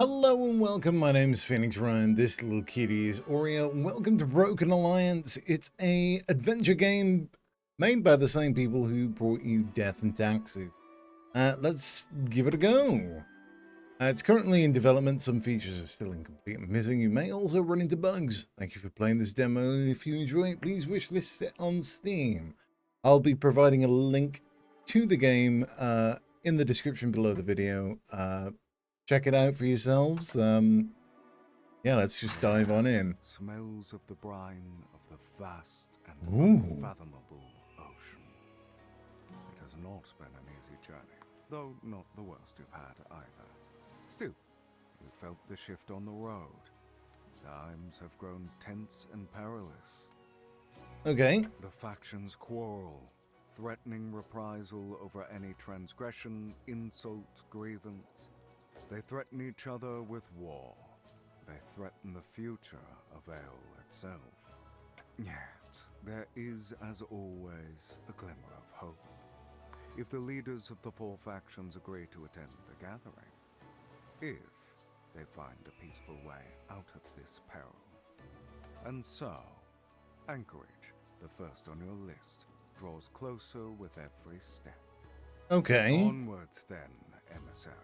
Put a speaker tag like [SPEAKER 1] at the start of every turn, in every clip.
[SPEAKER 1] Hello and welcome, my name is Phoenix Ryan, this little kitty is Oreo, and welcome to Broken Alliance. It's a adventure game made by the same people who brought you Death and Taxes. Let's give it a go. It's currently in development, some features are still incomplete and missing. You may also run into bugs. Thank you for playing this demo, and if you enjoy it, please wishlist it on Steam. I'll be providing a link to the game in the description below the video. Check it out for yourselves. Yeah, let's just dive on in.
[SPEAKER 2] Smells of the brine of the vast and
[SPEAKER 1] Ooh.
[SPEAKER 2] unfathomable ocean. It has not been an easy journey, though not the worst you've had either. Still, you felt the shift on the road. Times have grown tense and perilous.
[SPEAKER 1] Okay.
[SPEAKER 2] The factions quarrel, threatening reprisal over any transgression, insult, grievance. They threaten each other with war. They threaten the future of Ale itself. Yet, there is, as always, a glimmer of hope. If the leaders of the four factions agree to attend the gathering, if they find a peaceful way out of this peril. And so, Anchorage, the first on your list, draws closer with every step.
[SPEAKER 1] Okay.
[SPEAKER 2] Onwards then, emissary.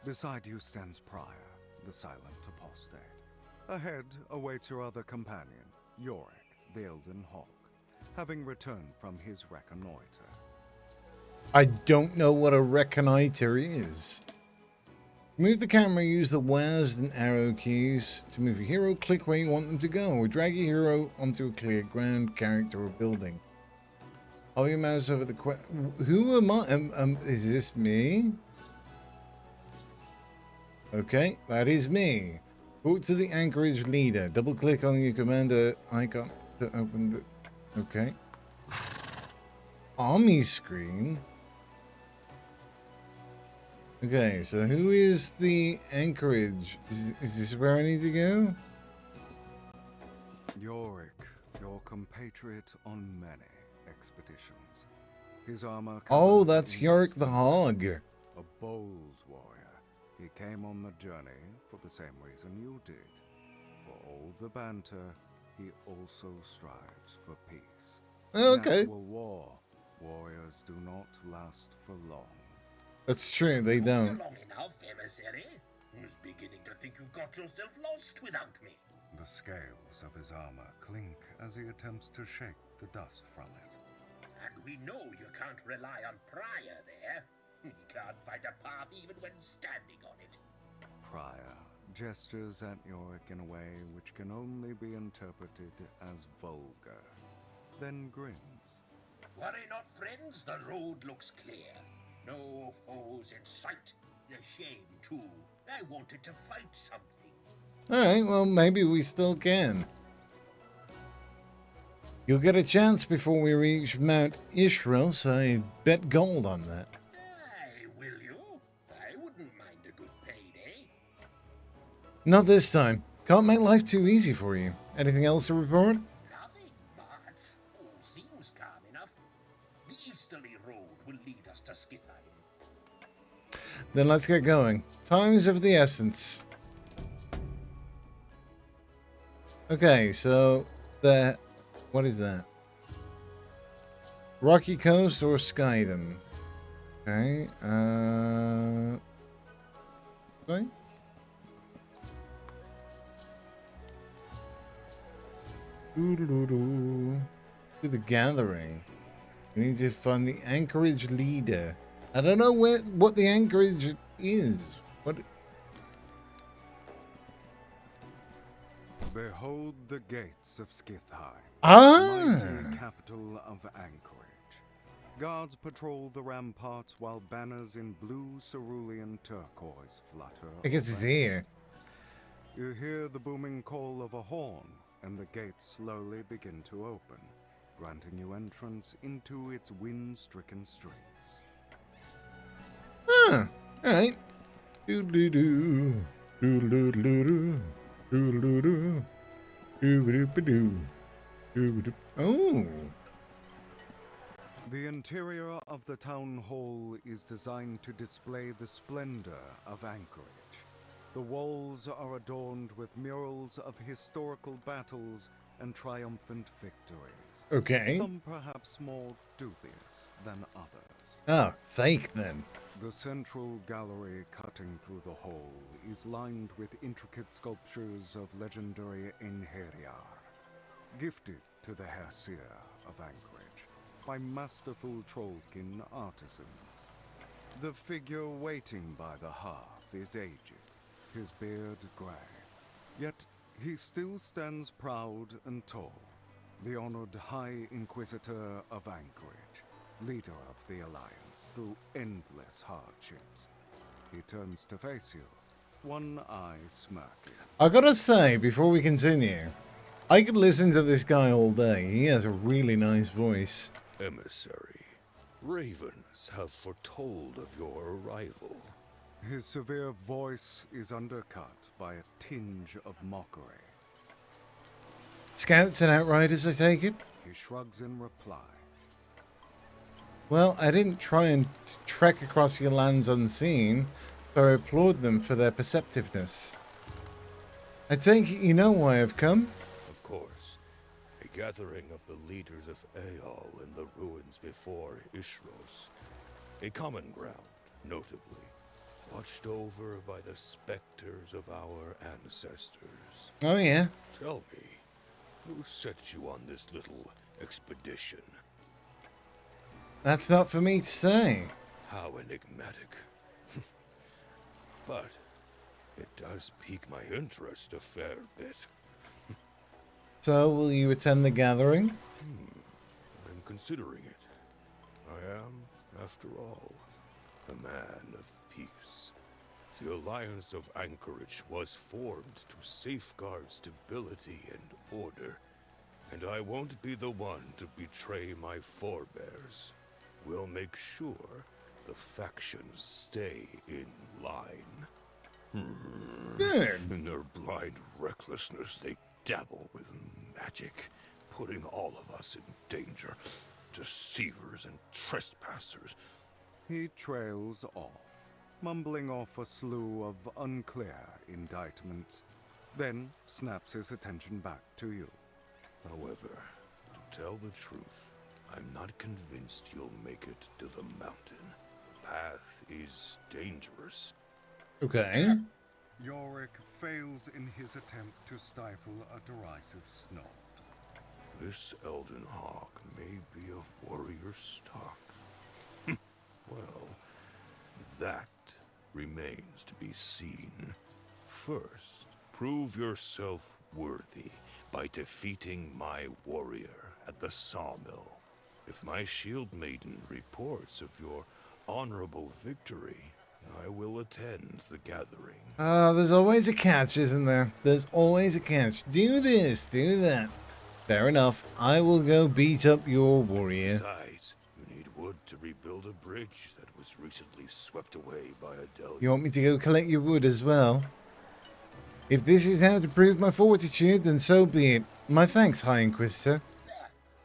[SPEAKER 2] Beside you stands Prior, the silent apostate. Ahead awaits your other companion, Yorick, the Elden Hawk, having returned from his reconnoiter.
[SPEAKER 1] I don't know what a reconnoiter is. Move the camera, use the WASD and arrow keys. To move your hero, click where you want them to go, or drag your hero onto a clear ground, character, or building. Hold your mouse over the who am I? Is this me? Okay, that is me. Talk to the Anchorage leader. Double click on your commander icon to open the... Okay. Army screen. Okay, so who is the Anchorage? Is this where I need to go?
[SPEAKER 2] Yorick, your compatriot on many expeditions. His armor...
[SPEAKER 1] Oh, that's Yorick the Hog.
[SPEAKER 2] A bold warrior. He came on the journey for the same reason you did. For all the banter, he also strives for peace.
[SPEAKER 1] Okay.
[SPEAKER 2] In actual war, warriors do not last for long.
[SPEAKER 1] That's true, they don't.
[SPEAKER 3] Took you long enough, emissary. I was beginning to think you got yourself lost without me.
[SPEAKER 2] The scales of his armor clink as he attempts to shake the dust from it.
[SPEAKER 3] And we know you can't rely on Prior there. He can't find a path even when standing on it.
[SPEAKER 2] Prior gestures at Yorick in a way which can only be interpreted as vulgar, then grins.
[SPEAKER 3] Worry not, friends, the road looks clear. No foes in sight. A shame, too. I wanted to fight something.
[SPEAKER 1] Alright, well, maybe we still can. You'll get a chance before we reach Mount Ishra, so I bet gold on that.
[SPEAKER 3] Aye, will you? I wouldn't mind a good payday.
[SPEAKER 1] Not this time. Can't make life too easy for you. Anything else to report?
[SPEAKER 3] Nothing much. All seems calm enough. The easterly road will lead us to Skithheim.
[SPEAKER 1] Then let's get going. Time is of the essence. Okay, so what is that? Rocky Coast or Skydom? Okay, sorry? To the gathering. We need to find the Anchorage leader. I don't know what the Anchorage is. What?
[SPEAKER 2] Behold the gates of Skithheim, mighty capital of Anchorage. Guards patrol the ramparts while banners in blue cerulean turquoise flutter.
[SPEAKER 1] I guess it's here.
[SPEAKER 2] You hear the booming call of a horn, and the gates slowly begin to open, granting you entrance into its wind-stricken streets.
[SPEAKER 1] Huh. Alright. Doodle-doo. Doodle-doo. Doodle-doo. Doodle-doo. Doodle-doo. Oh.
[SPEAKER 2] The interior of the town hall is designed to display the splendor of Anchorage. The walls are adorned with murals of historical battles and triumphant victories.
[SPEAKER 1] Okay.
[SPEAKER 2] Some perhaps more dubious than others.
[SPEAKER 1] Ah, fake then.
[SPEAKER 2] The central gallery cutting through the hall is lined with intricate sculptures of legendary Einherjar, gifted to the Herseer of Anchorage by masterful Trollkin artisans. The figure waiting by the hearth is aged, his beard grey, yet he still stands proud and tall, the honored High Inquisitor of Anchorage, leader of the Alliance through endless hardships. He turns to face you, one eye smirking.
[SPEAKER 1] I gotta say, before we continue, I could listen to this guy all day. He has a really nice voice.
[SPEAKER 4] Emissary, ravens have foretold of your arrival.
[SPEAKER 2] His severe voice is undercut by a tinge of mockery.
[SPEAKER 1] Scouts and Outriders, I take it?
[SPEAKER 2] He shrugs in reply.
[SPEAKER 1] Well, I didn't try and trek across your lands unseen, so I applaud them for their perceptiveness. I take it you know why I've come?
[SPEAKER 4] Of course, a gathering of the leaders of Aeol in the ruins before Ishros. A common ground, notably, watched over by the specters of our ancestors.
[SPEAKER 1] Oh yeah.
[SPEAKER 4] Tell me, who set you on this little expedition?
[SPEAKER 1] That's not for me to say.
[SPEAKER 4] How enigmatic. But it does pique my interest a fair bit.
[SPEAKER 1] So, will you attend the gathering?
[SPEAKER 4] I'm considering it. I am, after all, a man of peace. The Alliance of Anchorage was formed to safeguard stability and order, and I won't be the one to betray my forebears. We'll make sure the factions stay in line.
[SPEAKER 1] Good.
[SPEAKER 4] In their blind recklessness, they dabble with magic, putting all of us in danger. Deceivers and trespassers.
[SPEAKER 2] He trails off, mumbling off a slew of unclear indictments, then snaps his attention back to you.
[SPEAKER 4] However, to tell the truth, I'm not convinced you'll make it to the mountain. The path is dangerous.
[SPEAKER 1] Okay.
[SPEAKER 2] Yorick fails in his attempt to stifle a derisive snort.
[SPEAKER 4] This Elden Hawk may be of warrior stock. Well, that remains to be seen. First, prove yourself worthy by defeating my warrior at the sawmill. If my shield maiden reports of your honorable victory, I will attend the gathering.
[SPEAKER 1] There's always a catch, isn't there? There's always a catch. Do this, do that. Fair enough. I will go beat up your warrior.
[SPEAKER 4] Besides, you need wood to rebuild a bridge that was recently swept away by a deluge.
[SPEAKER 1] You want me to go collect your wood as well? If this is how to prove my fortitude, then so be it. My thanks, High Inquisitor.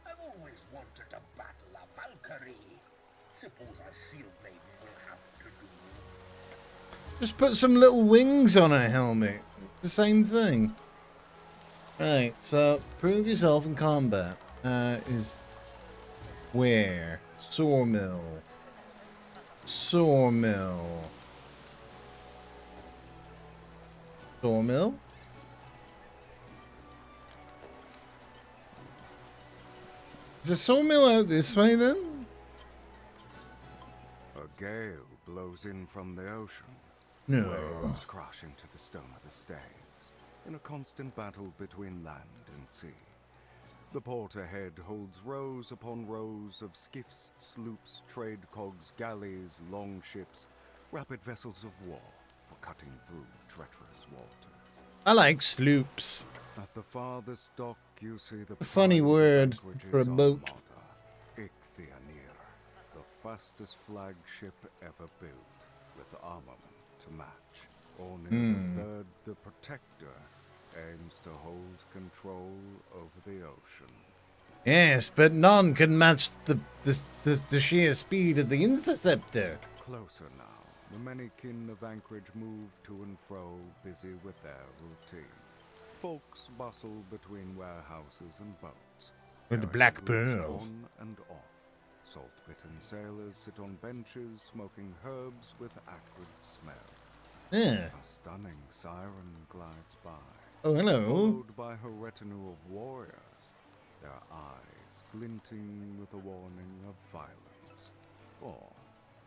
[SPEAKER 3] I've always wanted to battle a Valkyrie. Suppose a shield maiden will have to do.
[SPEAKER 1] Just put some little wings on her helmet. The same thing. Right, so prove yourself in combat. Is where? Sawmill. Sawmill. Sawmill? Is a sawmill out this way then?
[SPEAKER 2] A gale blows in from the ocean.
[SPEAKER 1] No.
[SPEAKER 2] Waves crash into the stone of the stays, in a constant battle between land and sea. The port ahead holds rows upon rows of skiffs, sloops, trade cogs, galleys, longships, rapid vessels of war for cutting through treacherous waters.
[SPEAKER 1] I like sloops.
[SPEAKER 2] At the farthest dock, you see the
[SPEAKER 1] A funny
[SPEAKER 2] pride of
[SPEAKER 1] word
[SPEAKER 2] Anchorage's
[SPEAKER 1] for a boat.
[SPEAKER 2] armada, Ichthyanir, the fastest flagship ever built, with armament to match. Only the third, the Protector, aims to hold control over the ocean.
[SPEAKER 1] Yes, but none can match the sheer speed of the Interceptor.
[SPEAKER 2] Closer now, The many kin of Anchorage move to and fro, busy with their routine. Folks bustle between warehouses and boats.
[SPEAKER 1] With the
[SPEAKER 2] carrying
[SPEAKER 1] black
[SPEAKER 2] goods
[SPEAKER 1] pearls.
[SPEAKER 2] on and off. Salt-bitten sailors sit on benches, smoking herbs with acrid smell.
[SPEAKER 1] Yeah.
[SPEAKER 2] A stunning siren glides by,
[SPEAKER 1] Oh, hello.
[SPEAKER 2] followed by her retinue of warriors, their eyes glinting with a warning of violence. Or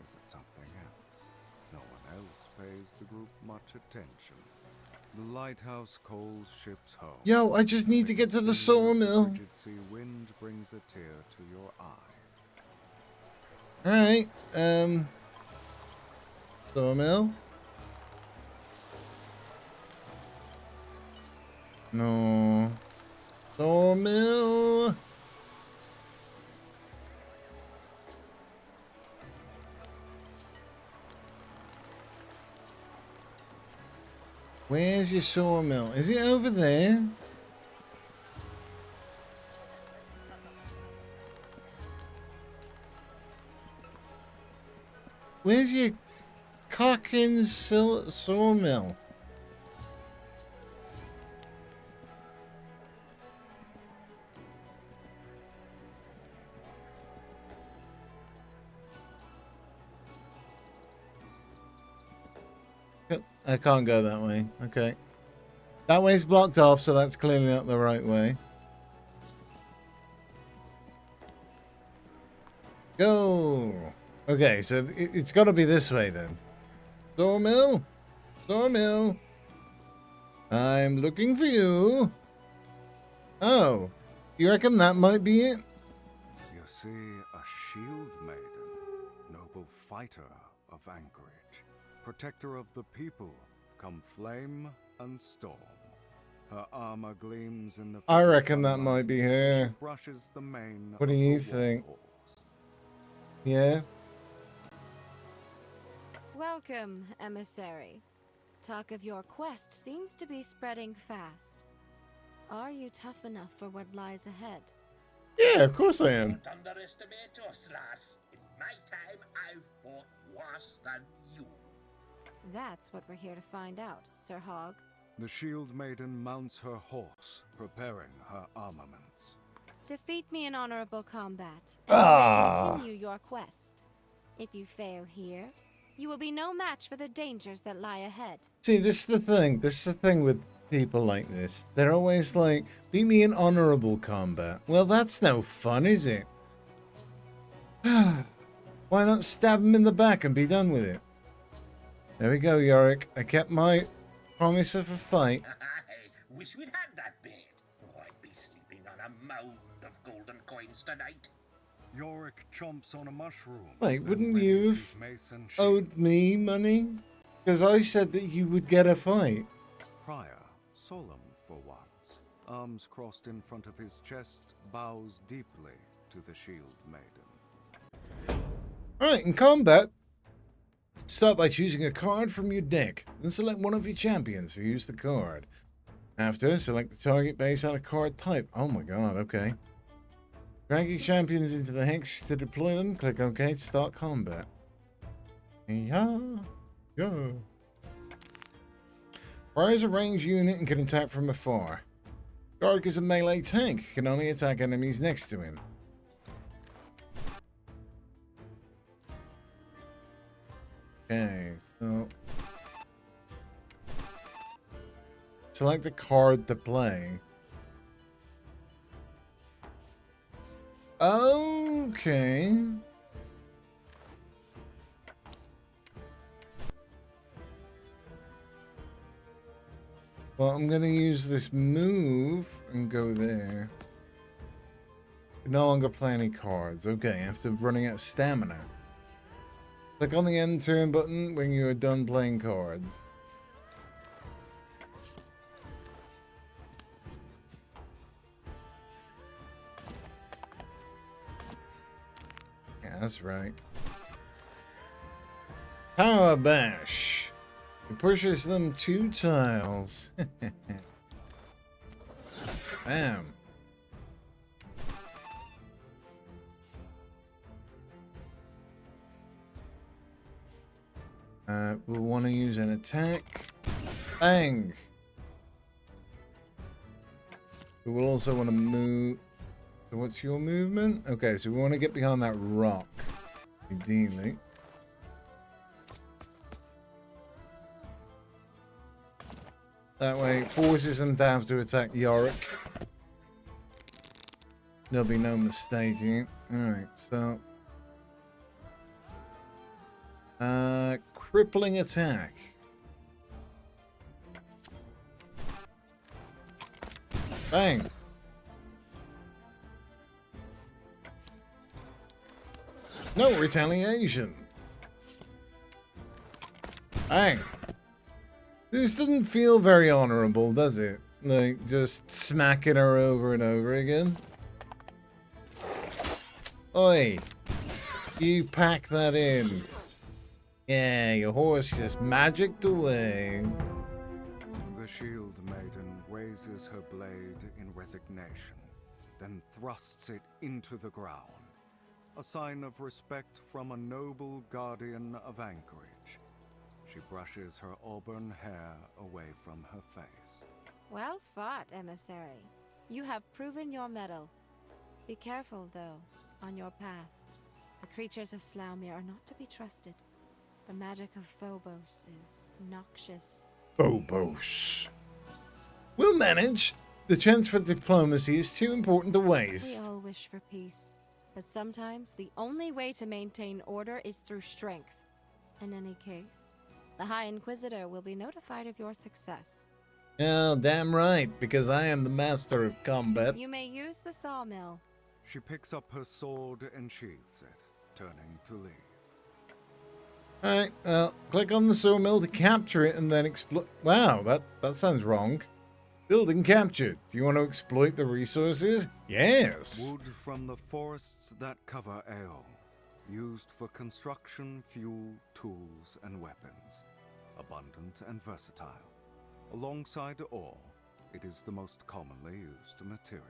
[SPEAKER 2] is it something else? No one else pays the group much attention. The lighthouse coals ships home.
[SPEAKER 1] Yo, I just need to get to the sawmill.
[SPEAKER 2] Frigid sea wind brings a tear to your eye.
[SPEAKER 1] Alright, sawmill? No. Sawmill? Where's your sawmill? Is it over there? Where's your cocking sawmill? I can't go that way. Okay. That way's blocked off, so that's clearly not the right way. Go! Okay, so it's got to be this way then. Sawmill? Sawmill? I'm looking for you. Oh, you reckon that might be it?
[SPEAKER 2] You see a shield maiden, noble fighter of Anchorage, protector of the people, come flame and storm. Her armor gleams in the
[SPEAKER 1] I
[SPEAKER 2] frigid
[SPEAKER 1] reckon that
[SPEAKER 2] sunlight
[SPEAKER 1] might be
[SPEAKER 2] as
[SPEAKER 1] her.
[SPEAKER 2] She brushes the mane
[SPEAKER 1] What do
[SPEAKER 2] of
[SPEAKER 1] you
[SPEAKER 2] her
[SPEAKER 1] think?
[SPEAKER 2] warhorse.
[SPEAKER 1] Yeah?
[SPEAKER 5] Welcome, emissary. Talk of your quest seems to be spreading fast. Are you tough enough for what lies ahead?
[SPEAKER 1] Yeah, of course I am.
[SPEAKER 3] Don't underestimate us, lass. In my time, I've fought worse than you.
[SPEAKER 5] That's what we're here to find out, Sir Hogg.
[SPEAKER 2] The shield maiden mounts her horse, preparing her armaments.
[SPEAKER 5] Defeat me in honorable combat,
[SPEAKER 1] Ah.
[SPEAKER 5] and you may continue your quest. If you fail here, you will be no match for the dangers that lie ahead.
[SPEAKER 1] See, this is the thing. This is the thing with people like this. They're always like, beat me in honorable combat. Well, that's no fun, is it? Why not stab him in the back and be done with it? There we go, Yorick. I kept my promise of a fight.
[SPEAKER 3] I wish we'd had that bed. Oh, I'd be sleeping on a mound of golden coins tonight.
[SPEAKER 2] Yorick chomps on a mushroom.
[SPEAKER 1] Wait,
[SPEAKER 2] then
[SPEAKER 1] wouldn't
[SPEAKER 2] readies
[SPEAKER 1] you
[SPEAKER 2] his
[SPEAKER 1] have
[SPEAKER 2] mace and shield.
[SPEAKER 1] owed me money? Because I said that you would get a fight.
[SPEAKER 2] Prior, solemn for once, arms crossed in front of his chest, bows deeply to the shield maiden.
[SPEAKER 1] Alright, in combat, start by choosing a card from your deck. Then select one of your champions to use the card. After, select the target based on a card type. Oh my god, okay. Drag your champions into the hex to deploy them. Click OK to start combat. Yeah. Yeah. Fire is a ranged unit and can attack from afar. Garg is a melee tank, can only attack enemies next to him. Okay, so select a card to play. Okay. Well, I'm gonna use this move and go there. No longer play any cards. Okay, after running out of stamina. Click on the end turn button when you are done playing cards. Yeah, that's right. Power Bash. It pushes them 2 tiles. Bam. We'll want to use an attack. Bang! We will also want to move. So what's your movement? Okay, so we want to get behind that rock. Ideally. That way it forces them to have to attack Yorick. There'll be no mistaking it. Alright, so... crippling attack. Bang! No retaliation! Bang! This doesn't feel very honorable, does it? Like, just smacking her over and over again. Oi! You pack that in. Yeah, your horse just magicked away.
[SPEAKER 2] The Shield Maiden raises her blade in resignation, then thrusts it into the ground. A sign of respect from a noble guardian of Anchorage. She brushes her auburn hair away from her face.
[SPEAKER 5] Well fought, emissary. You have proven your mettle. Be careful, though, on your path. The creatures of Slaumir are not to be trusted. The magic of Phobos is noxious.
[SPEAKER 1] Phobos. We'll manage. The chance for diplomacy is too important to
[SPEAKER 5] We
[SPEAKER 1] waste.
[SPEAKER 5] all wish for peace, but sometimes the only way to maintain order is through strength. In any case, the High Inquisitor will be notified of your success.
[SPEAKER 1] Oh, damn right, because I am the master of combat.
[SPEAKER 5] You may use the sawmill.
[SPEAKER 2] She picks up her sword and sheaths it, turning to leave.
[SPEAKER 1] Alright, well, click on the sawmill to capture it and then exploit. Wow, that sounds wrong. Building captured. Do you want to exploit the resources? Yes.
[SPEAKER 2] Wood from the forests that cover Aeol, used for construction, fuel, tools, and weapons. Abundant and versatile. Alongside ore, it is the most commonly used material.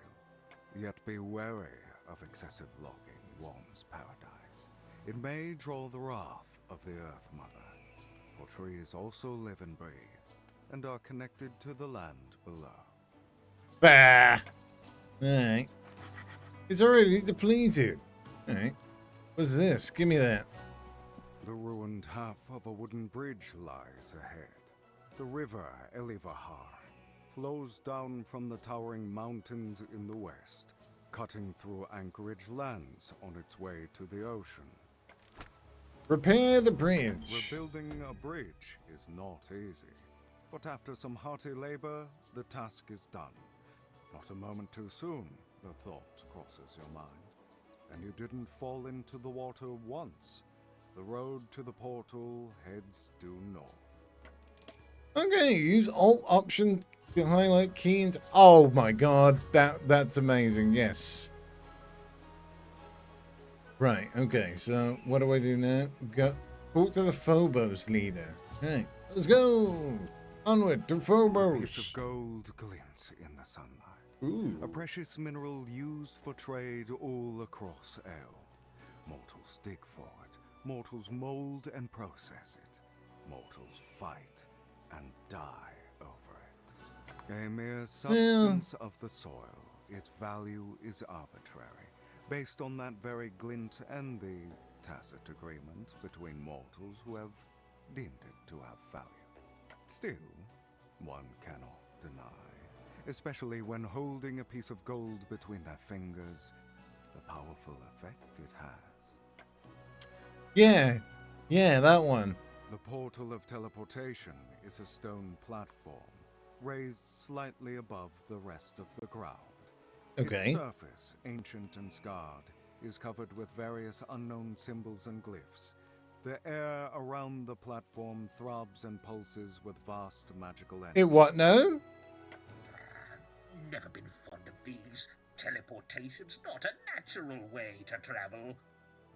[SPEAKER 2] Yet be wary of excessive logging, Worm's paradise. It may draw the wrath of the Earth Mother, for trees also live and breathe, and are connected to the land below.
[SPEAKER 1] Bah. Alright. It's already depleted. Alright. What's this? Give me that.
[SPEAKER 2] The ruined half of a wooden bridge lies ahead. The river Elivahar flows down from the towering mountains in the west, cutting through Anchorage lands on its way to the ocean.
[SPEAKER 1] Repair the bridge.
[SPEAKER 2] Rebuilding a bridge is not easy, but after some hearty labor, the task is done. Not a moment too soon, the thought crosses your mind. And you didn't fall into the water once. The road to the portal heads due north.
[SPEAKER 1] Okay, use Alt Option to highlight keys. Oh my god, that's amazing. Yes. Right, okay, so what do I do now? Go talk to the Phobos leader. Right, let's go! Onward to
[SPEAKER 2] A piece
[SPEAKER 1] Phobos!
[SPEAKER 2] of gold glints in the sunlight.
[SPEAKER 1] Ooh.
[SPEAKER 2] A precious mineral used for trade all across Aeol. Mortals dig for it. Mortals mold and process it. Mortals fight and die over it. A mere substance of the soil, its value is arbitrary, based on that very glint and the tacit agreement between mortals who have deemed it to have value. Still, one cannot deny, especially when holding a piece of gold between their fingers, the powerful effect it has.
[SPEAKER 1] Yeah, that one.
[SPEAKER 2] The portal of teleportation is a stone platform, raised slightly above the rest of the ground.
[SPEAKER 1] Okay.
[SPEAKER 2] Its surface, ancient and scarred, is covered with various unknown symbols and glyphs. The air around the platform throbs and pulses with vast magical energy.
[SPEAKER 1] It what now?
[SPEAKER 3] Never been fond of these. Teleportation's not a natural way to travel.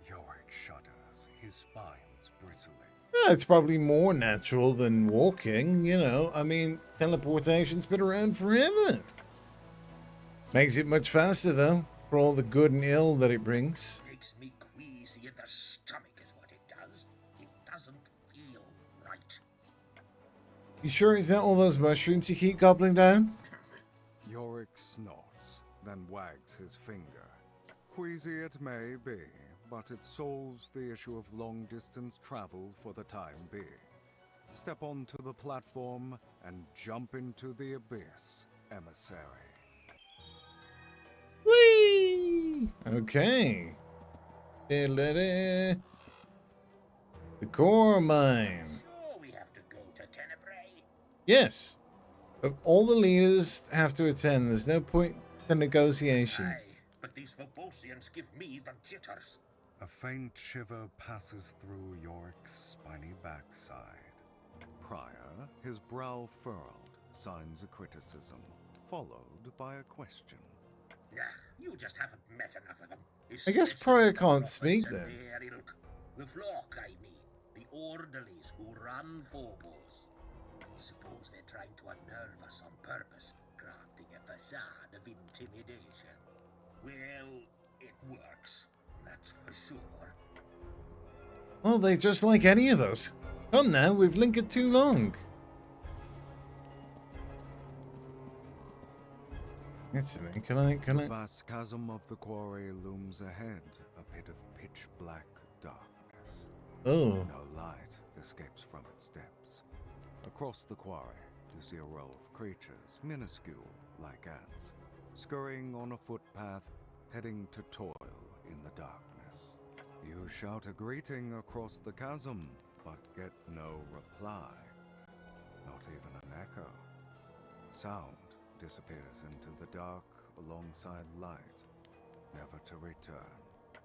[SPEAKER 2] Yorick shudders, his spines bristling.
[SPEAKER 1] Yeah, it's probably more natural than walking, you know. I mean, teleportation's been around forever. Makes it much faster, though, for all the good and ill that it brings.
[SPEAKER 3] Makes me queasy in the stomach is what it does. It doesn't feel
[SPEAKER 1] You sure it's not all those mushrooms you keep gobbling down?
[SPEAKER 2] Yorick snorts, then wags his finger. Queasy it may be, but it solves the issue of long-distance travel for the time being. Step onto the platform and jump into the abyss, emissary.
[SPEAKER 1] Whee! Okay. The core mine.
[SPEAKER 3] Sure we have to go to Tenebrae.
[SPEAKER 1] Yes. But all the leaders have to attend. There's no point to negotiation.
[SPEAKER 3] Aye, but these Verbosians give me the jitters.
[SPEAKER 2] A faint shiver passes through Yorick's spiny backside. Prior, his brow furrowed, signs a criticism, followed by a question.
[SPEAKER 3] Nah, you just haven't met enough of them.
[SPEAKER 1] I guess
[SPEAKER 3] Especially
[SPEAKER 1] Prior
[SPEAKER 3] the
[SPEAKER 1] can't
[SPEAKER 3] prophets
[SPEAKER 1] speak
[SPEAKER 3] and
[SPEAKER 1] then.
[SPEAKER 3] their ilk. The flock, I mean. The orderlies who run Phobos. Suppose they're trying to unnerve us on purpose, crafting a facade of intimidation. Well, it works. That's for sure.
[SPEAKER 1] Well, they're just like any of us. Come now, we've lingered too long. Actually, can
[SPEAKER 2] The
[SPEAKER 1] I?
[SPEAKER 2] vast chasm of the quarry looms ahead, a pit of pitch-black darkness.
[SPEAKER 1] Oh,
[SPEAKER 2] No light escapes from its depths. Across the quarry, you see a row of creatures, minuscule like ants, scurrying on a footpath, heading to toil in the darkness. You shout a greeting across the chasm, but get no reply. Not even an echo. Sound disappears into the dark alongside light, never to return.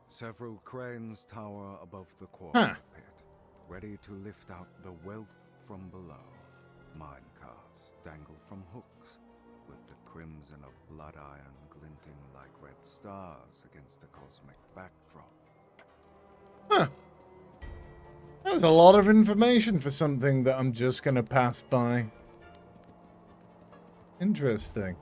[SPEAKER 2] Several cranes tower above the quarry pit, ready to lift out the wealth from below. Mine carts dangle from hooks, with the crimson of blood iron glinting like red stars against a cosmic backdrop.
[SPEAKER 1] huh. That was a lot of information for something that I'm just gonna pass by. Interesting.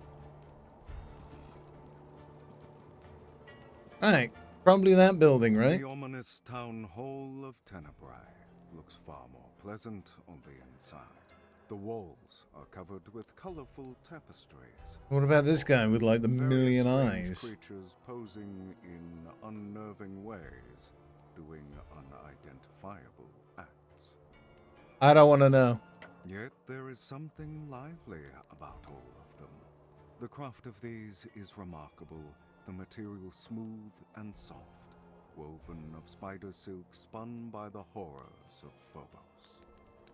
[SPEAKER 1] Alright, probably that building, right?
[SPEAKER 2] The ominous town hall of Tenebrae looks far more pleasant on the inside. The walls are covered with colorful tapestries.
[SPEAKER 1] What about this guy with like the
[SPEAKER 2] Very
[SPEAKER 1] million
[SPEAKER 2] strange
[SPEAKER 1] eyes?
[SPEAKER 2] creatures posing in unnerving ways, doing unidentifiable acts.
[SPEAKER 1] I don't want to know.
[SPEAKER 2] Yet there is something lively about all of them. The craft of these is remarkable, the material smooth and soft, woven of spider silk spun by the horrors of Phobos.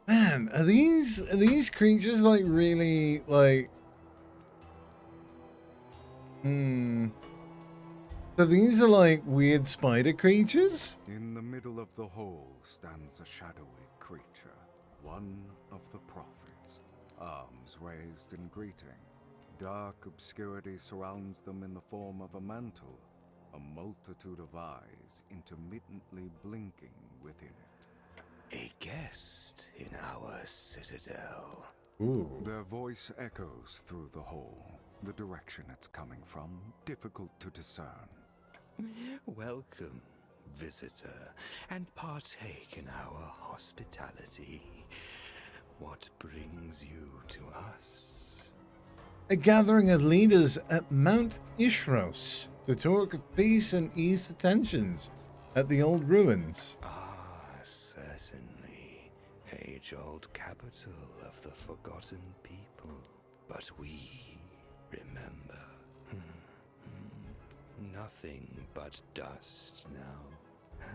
[SPEAKER 1] Man, are these creatures like really like So these are like weird spider creatures?
[SPEAKER 2] In the middle of the hall stands a shadowy creature, one of the prophets, arms raised in greeting. Dark obscurity surrounds them in the form of a mantle, a multitude of eyes intermittently blinking within it.
[SPEAKER 4] A guest in our citadel.
[SPEAKER 1] Ooh.
[SPEAKER 2] Their voice echoes through the hall. The direction it's coming from, difficult to discern.
[SPEAKER 4] Welcome, visitor, and partake in our hospitality. What brings you to us?
[SPEAKER 1] A gathering of leaders at Mount Ishros to talk of peace and ease the tensions at the old ruins.
[SPEAKER 4] Ah, certainly. Age-old capital of the forgotten people. But we remember. Nothing but dust now.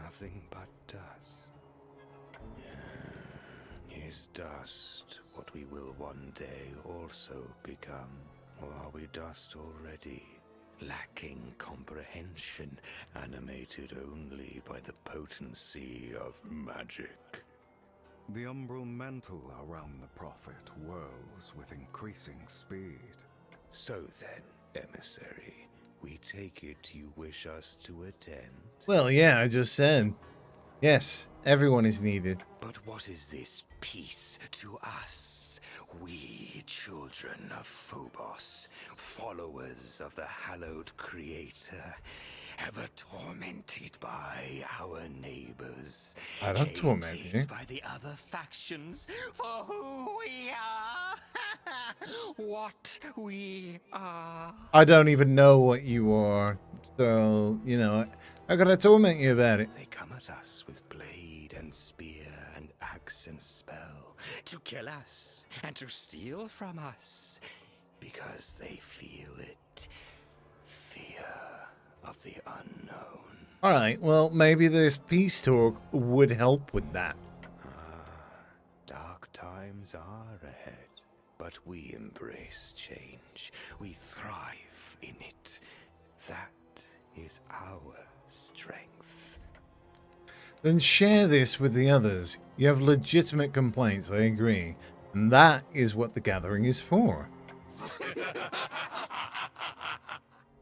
[SPEAKER 4] Nothing but dust. Is dust what we will one day also become? Or are we dust already? Lacking comprehension, animated only by the potency of magic.
[SPEAKER 2] The umbral mantle around the prophet whirls with increasing speed.
[SPEAKER 4] So then, emissary, we take it you wish us to attend?
[SPEAKER 1] Well, yeah, I just said. Yes, everyone is needed.
[SPEAKER 4] But what is this peace to us? We, children of Phobos, followers of the hallowed creator,
[SPEAKER 6] ever tormented by our neighbors?
[SPEAKER 1] I don't torment you.
[SPEAKER 6] Hated by the other factions for who we are? What we are.
[SPEAKER 1] I don't even know what you are. So, you know, how could I torment you about it?
[SPEAKER 6] They come at us with blade and spear and axe and spell to kill us and to steal from us because they feel it. Fear of the unknown.
[SPEAKER 1] Alright, well, maybe this peace talk would help with that.
[SPEAKER 6] Dark times are ahead, but we embrace change. We thrive in it. That is our strength.
[SPEAKER 1] Then share this with the others. You have legitimate complaints, I agree. And that is what the gathering is for.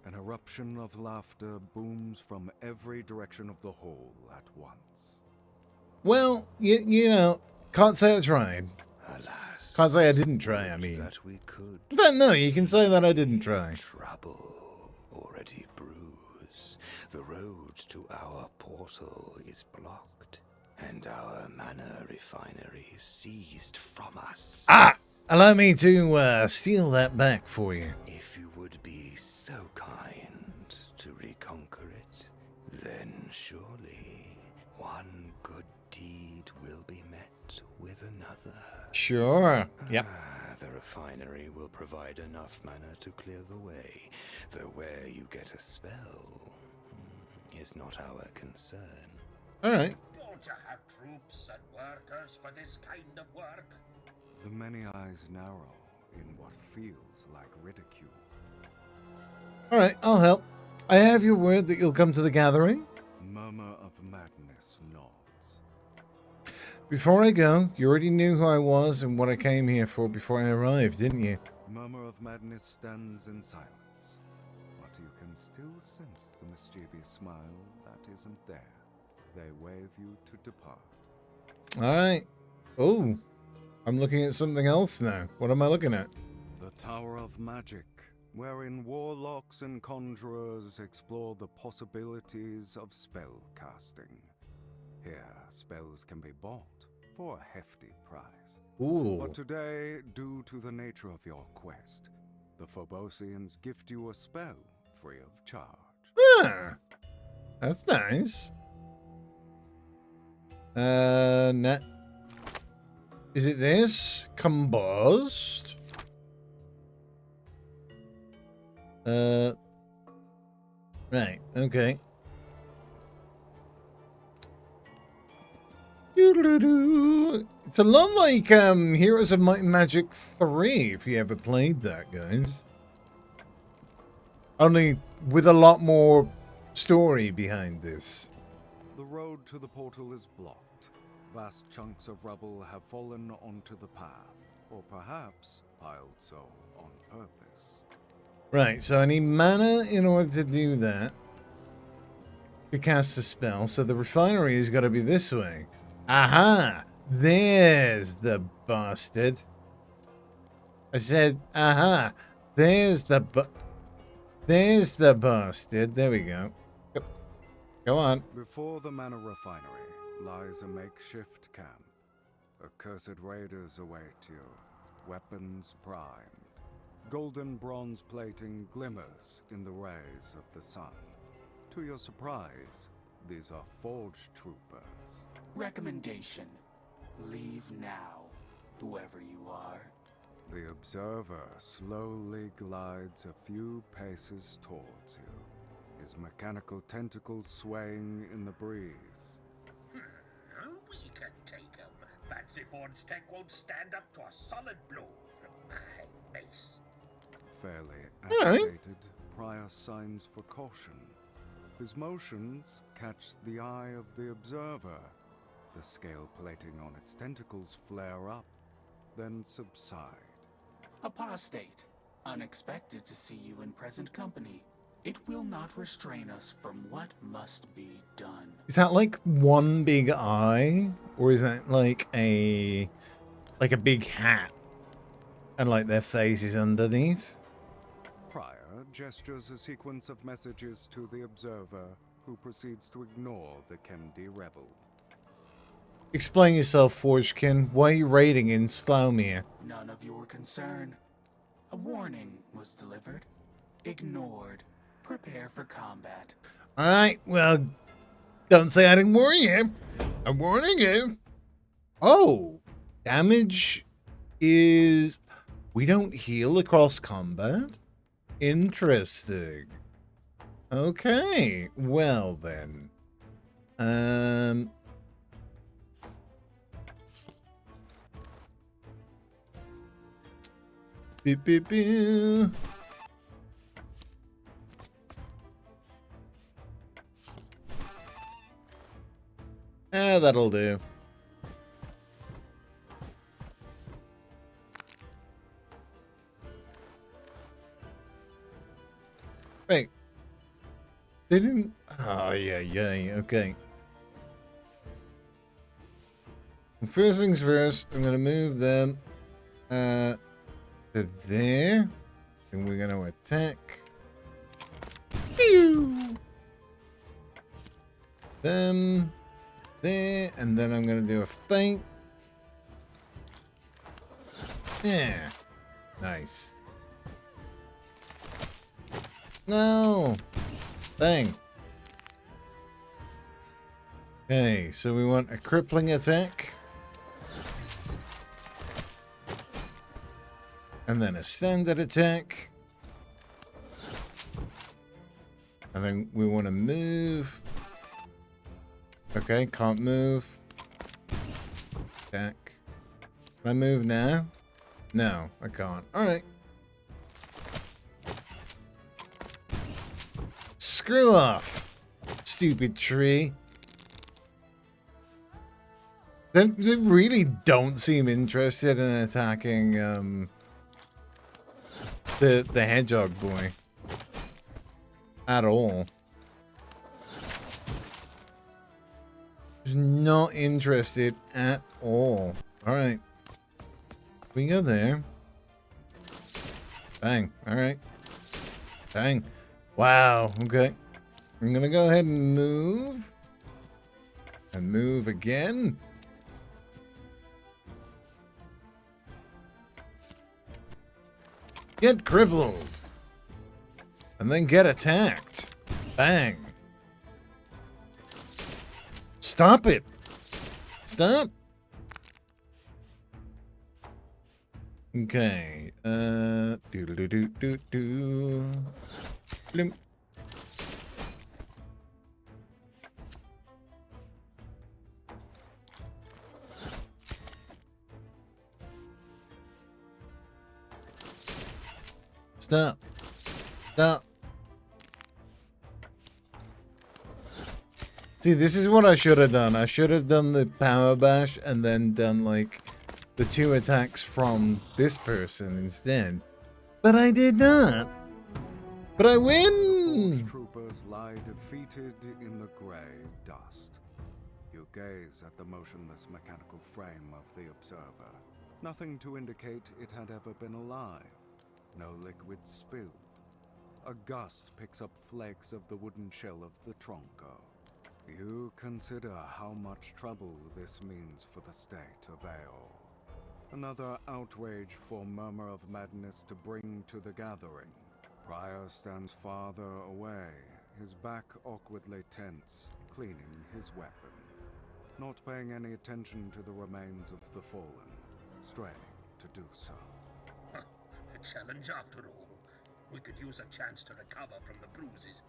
[SPEAKER 2] An eruption of laughter booms from every direction of the hall at once.
[SPEAKER 1] Well, you know, can't say I tried.
[SPEAKER 6] Alas,
[SPEAKER 1] Can't say I didn't try, I mean.
[SPEAKER 6] that we could.
[SPEAKER 1] In fact, no, you can say that I didn't try.
[SPEAKER 6] Trouble already brews. The road to our portal is blocked, and our mana refinery is seized from us.
[SPEAKER 1] Ah! Allow me to steal that back for you.
[SPEAKER 6] If you would be so kind to reconquer it, then surely one good deed will be met with another.
[SPEAKER 1] Sure. Yep.
[SPEAKER 6] The refinery will provide enough mana to clear the way, though where you get a spell is not our concern.
[SPEAKER 1] Alright.
[SPEAKER 3] Don't you have troops and workers for this kind of work?
[SPEAKER 2] The many eyes narrow in what feels like ridicule.
[SPEAKER 1] Alright, I'll help. I have your word that you'll come to the gathering.
[SPEAKER 2] Murmur of Madness nods.
[SPEAKER 1] Before I go, you already knew who I was and what I came here for before I arrived, didn't you?
[SPEAKER 2] Murmur of Madness stands in silence, but you can still sense the mischievous smile that isn't there. They wave you to depart.
[SPEAKER 1] Alright. Oh, I'm looking at something else now. What am I looking at?
[SPEAKER 2] The Tower of Magic, wherein warlocks and conjurers explore the possibilities of spell casting. Here, spells can be bought for a hefty price.
[SPEAKER 1] Ooh.
[SPEAKER 2] But today, due to the nature of your quest, the Phobosians gift you a spell free of charge.
[SPEAKER 1] Ah, that's nice. Nah. Is it this? Combust? Right, okay. Doo-doo-doo. It's a lot like Heroes of Might and Magic 3, if you ever played that, guys. Only with a lot more story behind this.
[SPEAKER 2] The road to the portal is blocked. Vast chunks of rubble have fallen onto the path, or perhaps piled so on purpose.
[SPEAKER 1] Right, so I need mana in order to do that. To cast a spell, so the refinery has got to be this way. Aha! There's the bastard. I said, aha! There's the bastard. There we go. Go on.
[SPEAKER 2] Before the mana refinery lies a makeshift camp. Accursed raiders await you, weapons primed. Golden bronze plating glimmers in the rays of the sun. To your surprise, these are forged troopers.
[SPEAKER 7] Recommendation. Leave now, whoever you are.
[SPEAKER 2] The observer slowly glides a few paces towards you, his mechanical tentacles swaying in the breeze.
[SPEAKER 3] We can take him. Fancy Forge tech won't stand up to a solid blow from my mace.
[SPEAKER 2] Fairly agitated, Prior signs for caution. His motions catch the eye of the observer. The scale plating on its tentacles flare up, then subside.
[SPEAKER 7] Apostate. Unexpected to see you in present company. It will not restrain us from what must be done.
[SPEAKER 1] Is that like one big eye? Or is that like a big hat? And like their face is underneath?
[SPEAKER 2] Prior gestures a sequence of messages to the observer, who proceeds to ignore the Kendi rebel.
[SPEAKER 1] Explain yourself, Forgekin. Why are you raiding in Slaumir?
[SPEAKER 7] None of your concern. A warning was delivered. Ignored. Prepare for combat.
[SPEAKER 1] Alright, well, don't say I didn't warn you. I'm warning you. Oh, damage is... We don't heal across combat? Interesting. Okay, well then. Beep, beep, beep. That'll do. Wait. They didn't... Oh, yeah, okay. First things first, I'm gonna move them to there. And we're gonna attack. Pew! Them there, and then I'm gonna do a feint. Yeah. Nice. No! Bang. Okay, so we want a crippling attack. And then a standard attack. And then we want to move. Okay, can't move. Attack. Can I move now? No, I can't. Alright. Screw off, stupid tree. They really don't seem interested in attacking the hedgehog boy at all. Just not interested at all. All right, we go there. Bang. All right. Bang. Wow. Okay. I'm gonna go ahead and move. And move again. Get crippled. And then get attacked. Bang. Stop it. Stop. Okay. Do. Blimp. Stop. Stop. See, this is what I should have done. I should have done the power bash and then done like the 2 attacks from this person instead. But I did not. But I win!
[SPEAKER 2] Forge troopers lie defeated in the grey dust. You gaze at the motionless mechanical frame of the observer. Nothing to indicate it had ever been alive. No liquid spilled. A gust picks up flakes of the wooden shell of the tronco. You consider how much trouble this means for the state of Aeol. Another outrage for Murmur of Madness to bring to the gathering. Prior stands farther away, his back awkwardly tense, cleaning his weapon. Not paying any attention to the remains of the fallen, straining to do so.
[SPEAKER 3] A challenge after all. We could use a chance to recover from the bruises.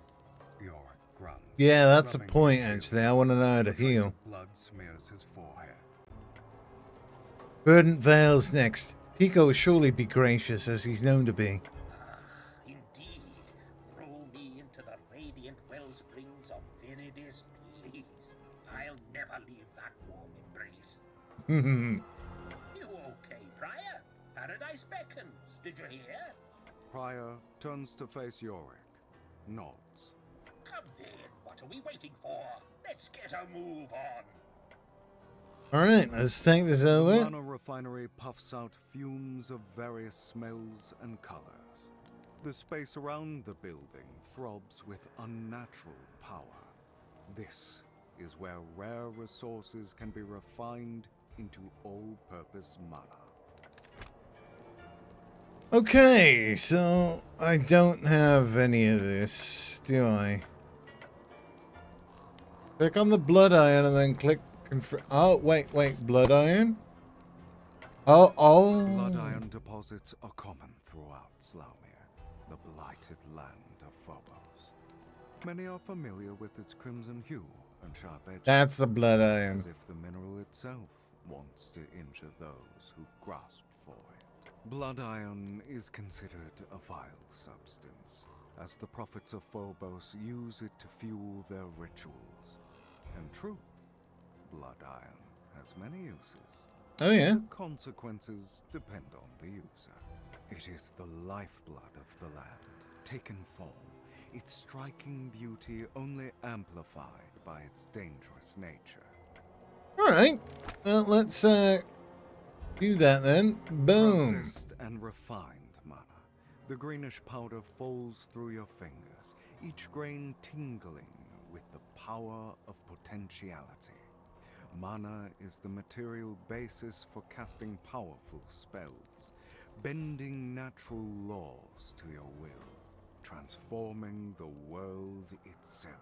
[SPEAKER 2] Yorick grunts.
[SPEAKER 1] Yeah, that's the
[SPEAKER 2] rubbing
[SPEAKER 1] point,
[SPEAKER 2] his
[SPEAKER 1] actually.
[SPEAKER 2] shield.
[SPEAKER 1] I want to know how to
[SPEAKER 2] A trace
[SPEAKER 1] heal.
[SPEAKER 2] of blood smears his forehead.
[SPEAKER 1] Verdant Vale's next. Pico will surely be gracious, as he's known to be.
[SPEAKER 3] Indeed. Throw me into the radiant wellsprings of Viridis, please. I'll never leave that warm embrace. You okay, Prior? Paradise beckons. Did you hear?
[SPEAKER 2] Prior turns to face Yorick, nods.
[SPEAKER 3] Come then. What are we waiting for? Let's get a move on.
[SPEAKER 1] Alright, let's take this
[SPEAKER 2] The
[SPEAKER 1] over.
[SPEAKER 2] Mana refinery puffs out fumes of various smells and colors. The space around the building throbs with unnatural power. This is where rare resources can be refined into all-purpose mana.
[SPEAKER 1] Okay, so I don't have any of this, do I? Click on the blood iron and then click confirm. Oh, wait, blood iron? Oh.
[SPEAKER 2] Blood iron deposits are common throughout Slaumir, the blighted land of Phobos. Many are familiar with its crimson hue and sharp edges.
[SPEAKER 1] That's the blood iron.
[SPEAKER 2] As if the mineral itself wants to injure those who grasp for it. Blood iron is considered a vile substance, as the prophets of Phobos use it to fuel their rituals. In truth, blood iron has many uses.
[SPEAKER 1] Oh, yeah?
[SPEAKER 2] The consequences depend on the user. It is the lifeblood of the land, taken form, its striking beauty only amplified by its dangerous nature.
[SPEAKER 1] Alright. Well, let's do that then. Boom.
[SPEAKER 2] Processed and refined mana. The greenish powder falls through your fingers, each grain tingling with the power of potentiality. Mana is the material basis for casting powerful spells, bending natural laws to your will, transforming the world itself.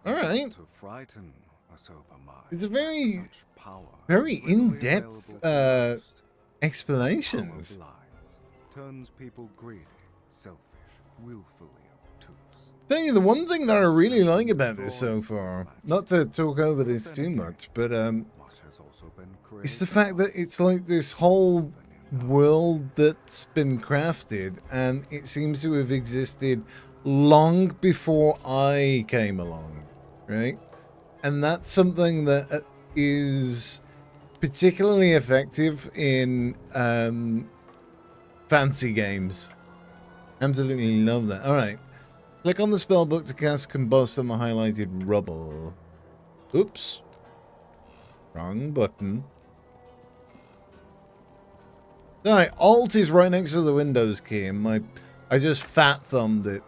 [SPEAKER 1] Alright.
[SPEAKER 2] To frighten a sober mind.
[SPEAKER 1] It's a very,
[SPEAKER 2] such power,
[SPEAKER 1] very
[SPEAKER 2] readily
[SPEAKER 1] in-depth
[SPEAKER 2] available to most.
[SPEAKER 1] explanations.
[SPEAKER 2] Power blind, turns people greedy, selfish, willfully obtuse.
[SPEAKER 1] Tell you, the one thing that I really like about this so far, not to talk over this too much, but
[SPEAKER 2] Much has also been
[SPEAKER 1] it's the
[SPEAKER 2] created
[SPEAKER 1] fact that it's like this whole world that's been crafted, and it seems to have existed long before I came along, right? And that's something that is particularly effective in fancy games. Absolutely love that. All right. Click on the spell book to cast Combust on the highlighted rubble. Oops. Wrong button. Alright, Alt is right next to the Windows key, and I just fat thumbed it.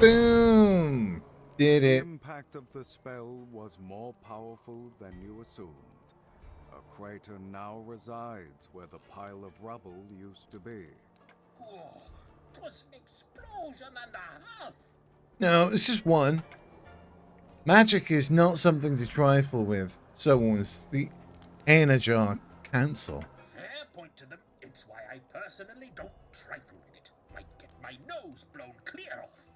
[SPEAKER 1] Boom! Did
[SPEAKER 2] The
[SPEAKER 1] it.
[SPEAKER 2] impact of the spell was more powerful than you assumed. A crater now resides where the pile of rubble used to be.
[SPEAKER 3] Oh, 'twas an explosion and a half.
[SPEAKER 1] No, it's just one. Magic is not something to trifle with. So was the Anajar Council.
[SPEAKER 3] Fair point to them. It's why I personally don't trifle with it. Might get my nose blown clear off.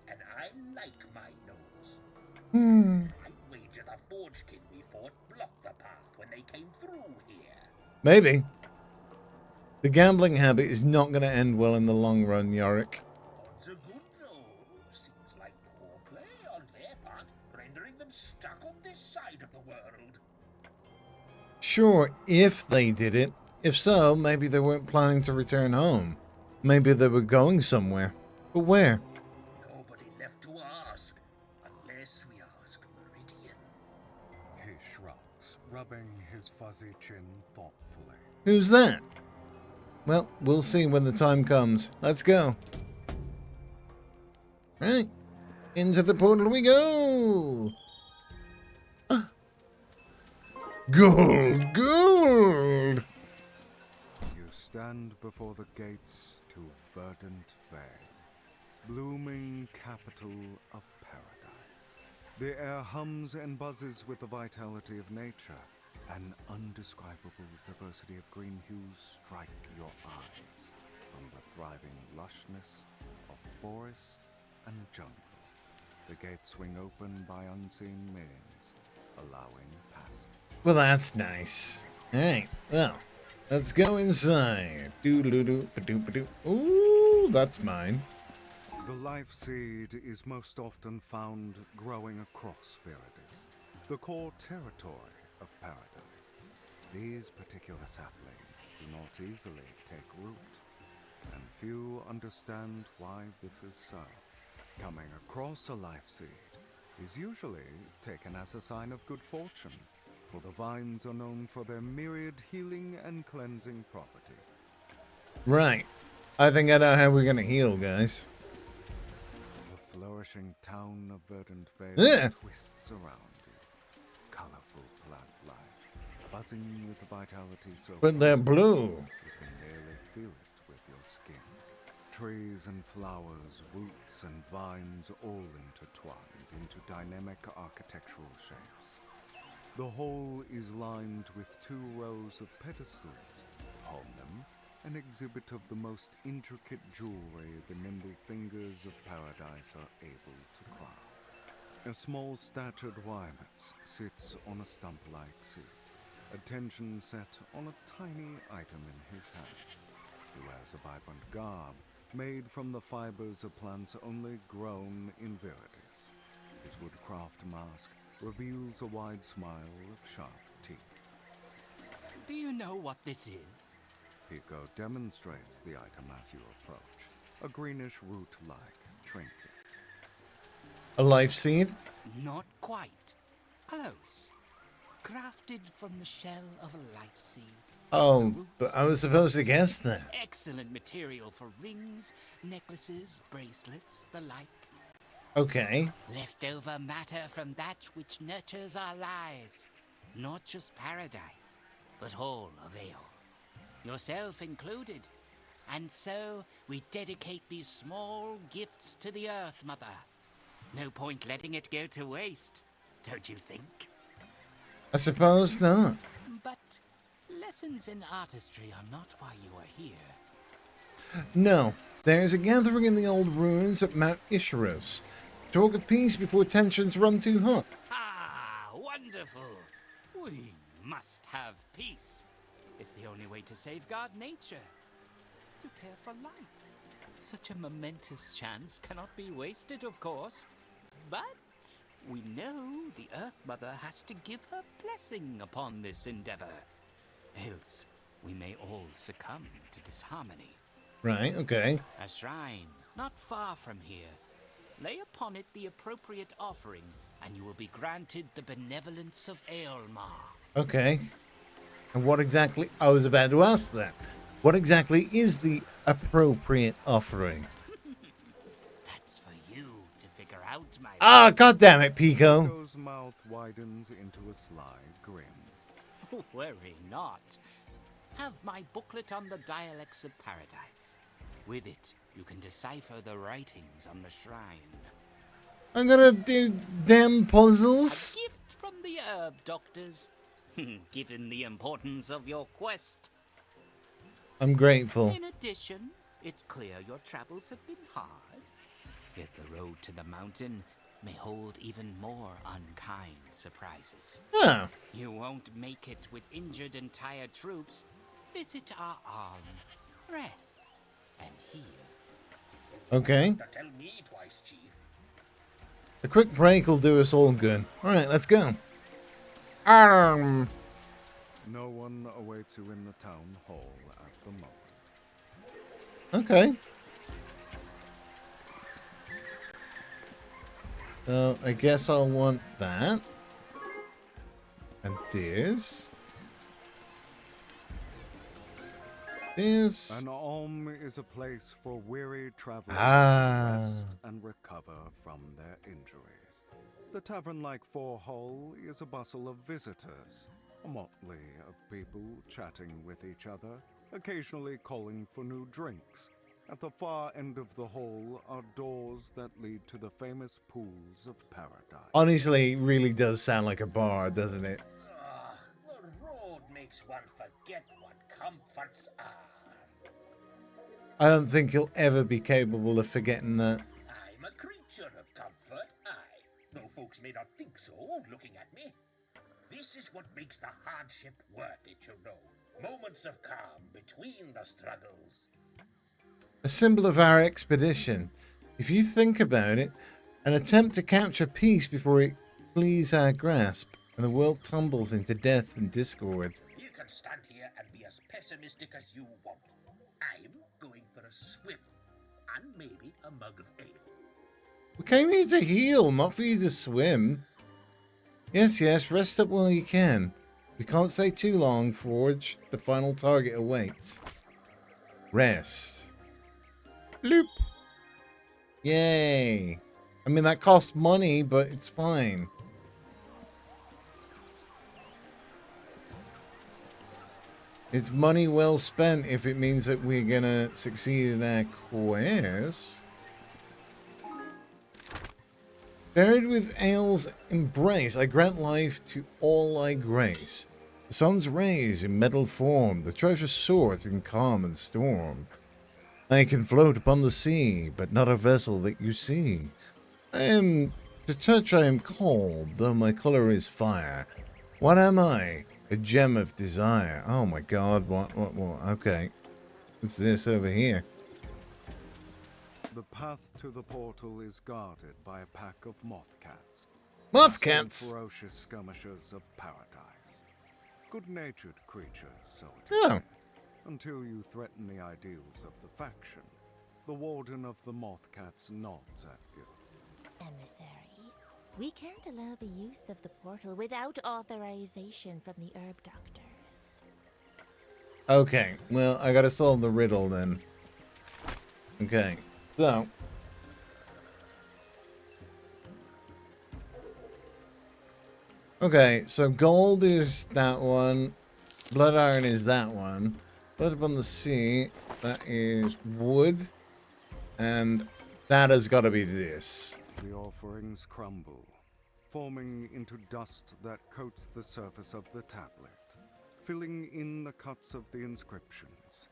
[SPEAKER 3] And I like my nose. I wager the Forgekin we fought blocked the path when they came through here.
[SPEAKER 1] Maybe. The gambling habit is not going to end well in the long run, Yorick.
[SPEAKER 3] Odds are good though. Seems like poor play on their part, rendering them stuck on this side of the world.
[SPEAKER 1] Sure, if they did it. If so, maybe they weren't planning to return home. Maybe they were going somewhere. But where?
[SPEAKER 3] Nobody left to ask, unless we ask Meridian.
[SPEAKER 2] He shrugs, rubbing his fuzzy chin thoughtfully.
[SPEAKER 1] Who's that? Well, we'll see when the time comes. Let's go. Right. Into the portal we go. Ah. Gold! Gold!
[SPEAKER 2] You stand before the gates to verdant Vale, blooming capital of paradise. The air hums and buzzes with the vitality of nature. An undescribable diversity of green hues strike your eyes from the thriving lushness of forest and jungle. The gates swing open by unseen means, allowing passage.
[SPEAKER 1] Well, that's nice. Alright, well, let's go inside. Doo-doo-doo-ba-doo-ba-doo. Ooh, that's mine.
[SPEAKER 2] The life seed is most often found growing across Viridis, the core territory of paradise. These particular saplings do not easily take root, and few understand why this is so. Coming across a life seed is usually taken as a sign of good fortune, for the vines are known for their myriad healing and cleansing properties.
[SPEAKER 1] Right. I think I know how we're gonna heal, guys.
[SPEAKER 2] The flourishing town of Verdant Vale
[SPEAKER 1] Yeah.
[SPEAKER 2] twists around you. Colorful plant life, buzzing with vitality so
[SPEAKER 1] But they're
[SPEAKER 2] bright
[SPEAKER 1] blue.
[SPEAKER 2] you can nearly feel it with your skin. Trees and flowers, roots and vines all intertwined into dynamic architectural shapes. The whole is lined with 2 rows of pedestals. Upon them, an exhibit of the most intricate jewelry the nimble fingers of paradise are able to craft. A small-statured Wyvern sits on a stump-like seat, attention set on a tiny item in his hand. He wears a vibrant garb made from the fibers of plants only grown in Veritas. His woodcraft mask reveals a wide smile of sharp teeth.
[SPEAKER 8] Do you know what this is?
[SPEAKER 2] Pico demonstrates the item as you approach, a greenish root-like trinket.
[SPEAKER 1] A life seed?
[SPEAKER 8] Not quite. Close. Crafted from the shell of a life seed.
[SPEAKER 1] Oh, but I was supposed to guess that.
[SPEAKER 8] Excellent material for rings, necklaces, bracelets, the like.
[SPEAKER 1] Okay.
[SPEAKER 8] Leftover matter from that which nurtures our lives. Not just paradise, but all of Aeol. Yourself included. And so, we dedicate these small gifts to the Earth Mother. No point letting it go to waste, don't you think?
[SPEAKER 1] I suppose not.
[SPEAKER 8] But lessons in artistry are not why you are here.
[SPEAKER 1] No. There's a gathering in the old ruins at Mount Isharos. Talk of peace before tensions run too hot.
[SPEAKER 8] Ah, wonderful! We must have peace. It's the only way to safeguard nature. To care for life. Such a momentous chance cannot be wasted, of course. But we know the Earth Mother has to give her blessing upon this endeavor. Else, we may all succumb to disharmony.
[SPEAKER 1] Right, okay.
[SPEAKER 8] A shrine, not far from here. Lay upon it the appropriate offering, and you will be granted the benevolence of Aelmar.
[SPEAKER 1] Okay. And what exactly... I was about to ask that. What exactly is the appropriate offering?
[SPEAKER 8] That's for you to figure out, my
[SPEAKER 1] Ah, God damn it, Pico.
[SPEAKER 2] Pico's mouth widens into a sly grin.
[SPEAKER 8] Worry not. Have my booklet on the dialects of paradise. With it, you can decipher the writings on the shrine.
[SPEAKER 1] I'm gonna do damn
[SPEAKER 8] A
[SPEAKER 1] puzzles.
[SPEAKER 8] gift from the herb doctors. Given the importance of your quest.
[SPEAKER 1] I'm grateful.
[SPEAKER 8] In addition, it's clear your travels have been hard. Yet the road to the mountain may hold even more unkind surprises.
[SPEAKER 1] Oh,
[SPEAKER 8] You won't make it with injured and tired troops. Visit our arm, rest, and heal.
[SPEAKER 1] okay.
[SPEAKER 3] To tell me twice, Chief.
[SPEAKER 1] A quick break will do us all good. Alright, let's go.
[SPEAKER 2] No one awaits you in the town hall at the moment.
[SPEAKER 1] Okay. So, I guess I'll want that. And this. This.
[SPEAKER 2] An alm is a place for weary travelers
[SPEAKER 1] Ah.
[SPEAKER 2] to rest and recover from their injuries. The tavern-like four-hole is a bustle of visitors, a motley of people chatting with each other, occasionally calling for new drinks. At the far end of the hall are doors that lead to the famous pools of paradise.
[SPEAKER 1] Honestly, it really does sound like a bar, doesn't it?
[SPEAKER 3] The road makes one forget what comforts are.
[SPEAKER 1] I don't think you'll ever be capable of forgetting that.
[SPEAKER 3] I'm a creature of comfort, aye. Though folks may not think so, looking at me. This is what makes the hardship worth it, you know. Moments of calm between the struggles.
[SPEAKER 1] A symbol of our expedition. If you think about it, an attempt to capture peace before it flees our grasp, and the world tumbles into death and discord.
[SPEAKER 3] You can stand here and be as pessimistic as you want. I'm going for a swim. And maybe a mug of ale.
[SPEAKER 1] We came here to heal, not for you to swim. Yes, rest up while you can. We can't stay too long, Forge. The final target awaits. Rest. Bloop. Yay. I mean, that costs money, but it's fine. It's money well spent if it means that we're gonna succeed in our quest. Buried with Ael's embrace, I grant life to all I grace. The sun's rays in metal form, the treasure soars in calm and storm. I can float upon the sea, but not a vessel that you see. To touch I am cold, though my color is fire. What am I? A gem of desire. Oh my god, what, okay. What's this over here?
[SPEAKER 2] The path to the portal is guarded by a pack of mothcats.
[SPEAKER 1] Mothcats?
[SPEAKER 2] Ferocious skirmishers of paradise. Good-natured creatures, so it
[SPEAKER 1] Oh.
[SPEAKER 2] is. Until you threaten the ideals of the faction. The Warden of the Mothcats nods at you.
[SPEAKER 9] Emissary, we can't allow the use of the portal without authorization from the herb doctors.
[SPEAKER 1] Okay, well, I gotta solve the riddle then. Okay, so. Okay, so gold is that one. Blood iron is that one. Blood upon the sea, that is wood. And that has got to be this.
[SPEAKER 2] The offerings crumble, forming into dust that coats the surface of the tablet, filling in the cuts of the inscriptions.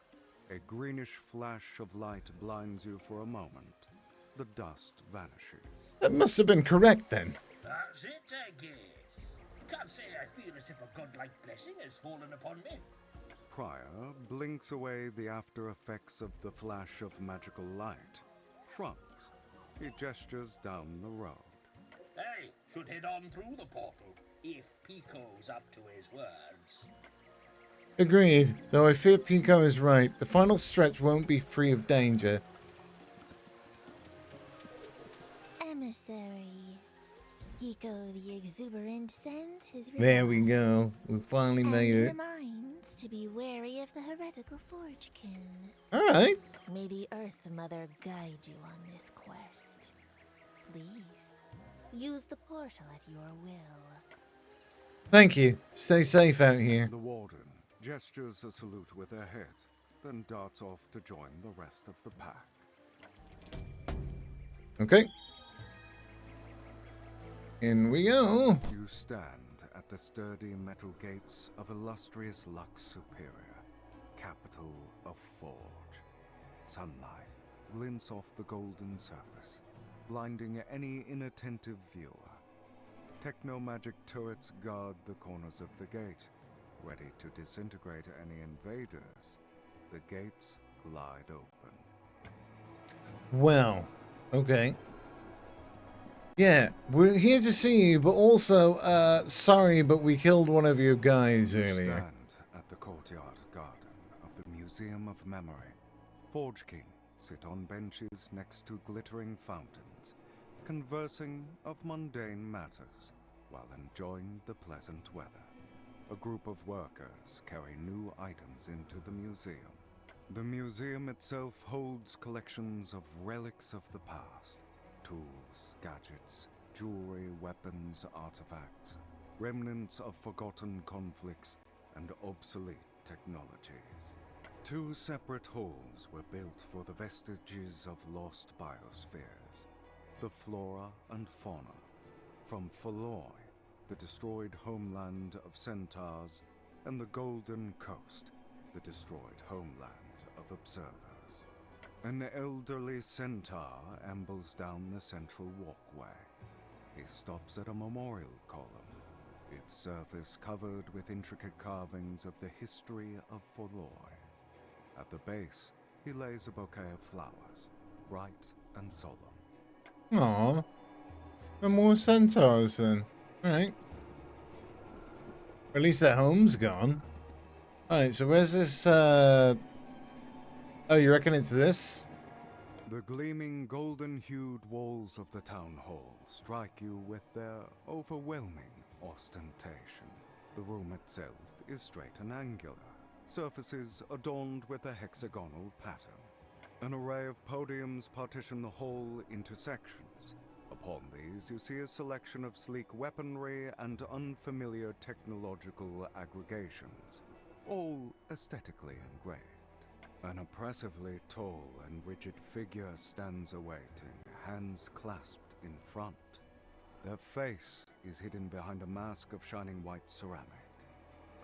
[SPEAKER 2] A greenish flash of light blinds you for a moment. The dust vanishes.
[SPEAKER 1] That must have been correct then.
[SPEAKER 3] That's it, I guess. Can't say I feel as if a godlike blessing has fallen upon me.
[SPEAKER 2] Prior blinks away the after effects of the flash of magical light. Shrugs. He gestures down the road.
[SPEAKER 3] Hey, should head on through the portal, if Pico's up to his words.
[SPEAKER 1] Agreed, though I fear Pico is right. The final stretch won't be free of danger.
[SPEAKER 9] Emissary, Pico the Exuberant sent his
[SPEAKER 1] There we go. We finally
[SPEAKER 9] and
[SPEAKER 1] made it.
[SPEAKER 9] reminds to be wary of the heretical Forgekin.
[SPEAKER 1] Alright.
[SPEAKER 9] May the Earth Mother guide you on this quest. Please, use the portal at your will.
[SPEAKER 1] Thank you. Stay safe out here.
[SPEAKER 2] The Warden gestures a salute with her head, then darts off to join the rest of the pack.
[SPEAKER 1] Okay. In we go.
[SPEAKER 2] You stand at the sturdy metal gates of illustrious Lux Superior, capital of Forge. Sunlight glints off the golden surface, blinding any inattentive viewer. Techno-magic turrets guard the corners of the gate, ready to disintegrate any invaders. The gates glide open.
[SPEAKER 1] Well, okay. Yeah, we're here to see you, but also, sorry, but we killed one of your guys earlier.
[SPEAKER 2] Stand at the courtyard garden of the Museum of Memory. Forge King sit on benches next to glittering fountains, conversing of mundane matters while enjoying the pleasant weather. A group of workers carry new items into the museum. The museum itself holds collections of relics of the past. Tools, gadgets, jewelry, weapons, artifacts, remnants of forgotten conflicts, and obsolete technologies. Two separate halls were built for the vestiges of lost biospheres, the flora and fauna. From Faloi, the destroyed homeland of centaurs, and the Golden Coast, the destroyed homeland of observers. An elderly centaur ambles down the central walkway. He stops at a memorial column, its surface covered with intricate carvings of the history of Faloi. At the base, he lays a bouquet of flowers, bright and solemn.
[SPEAKER 1] Aw. No more centaurs then. Alright. At least their home's gone. Alright, so where's this, Oh, you reckon it's this?
[SPEAKER 2] The gleaming golden-hued walls of the town hall strike you with their overwhelming ostentation. The room itself is straight and angular, surfaces adorned with a hexagonal pattern. An array of podiums partition the hall into sections. Upon these, you see a selection of sleek weaponry and unfamiliar technological aggregations, all aesthetically engraved. An oppressively tall and rigid figure stands awaiting, hands clasped in front. Their face is hidden behind a mask of shining white ceramic.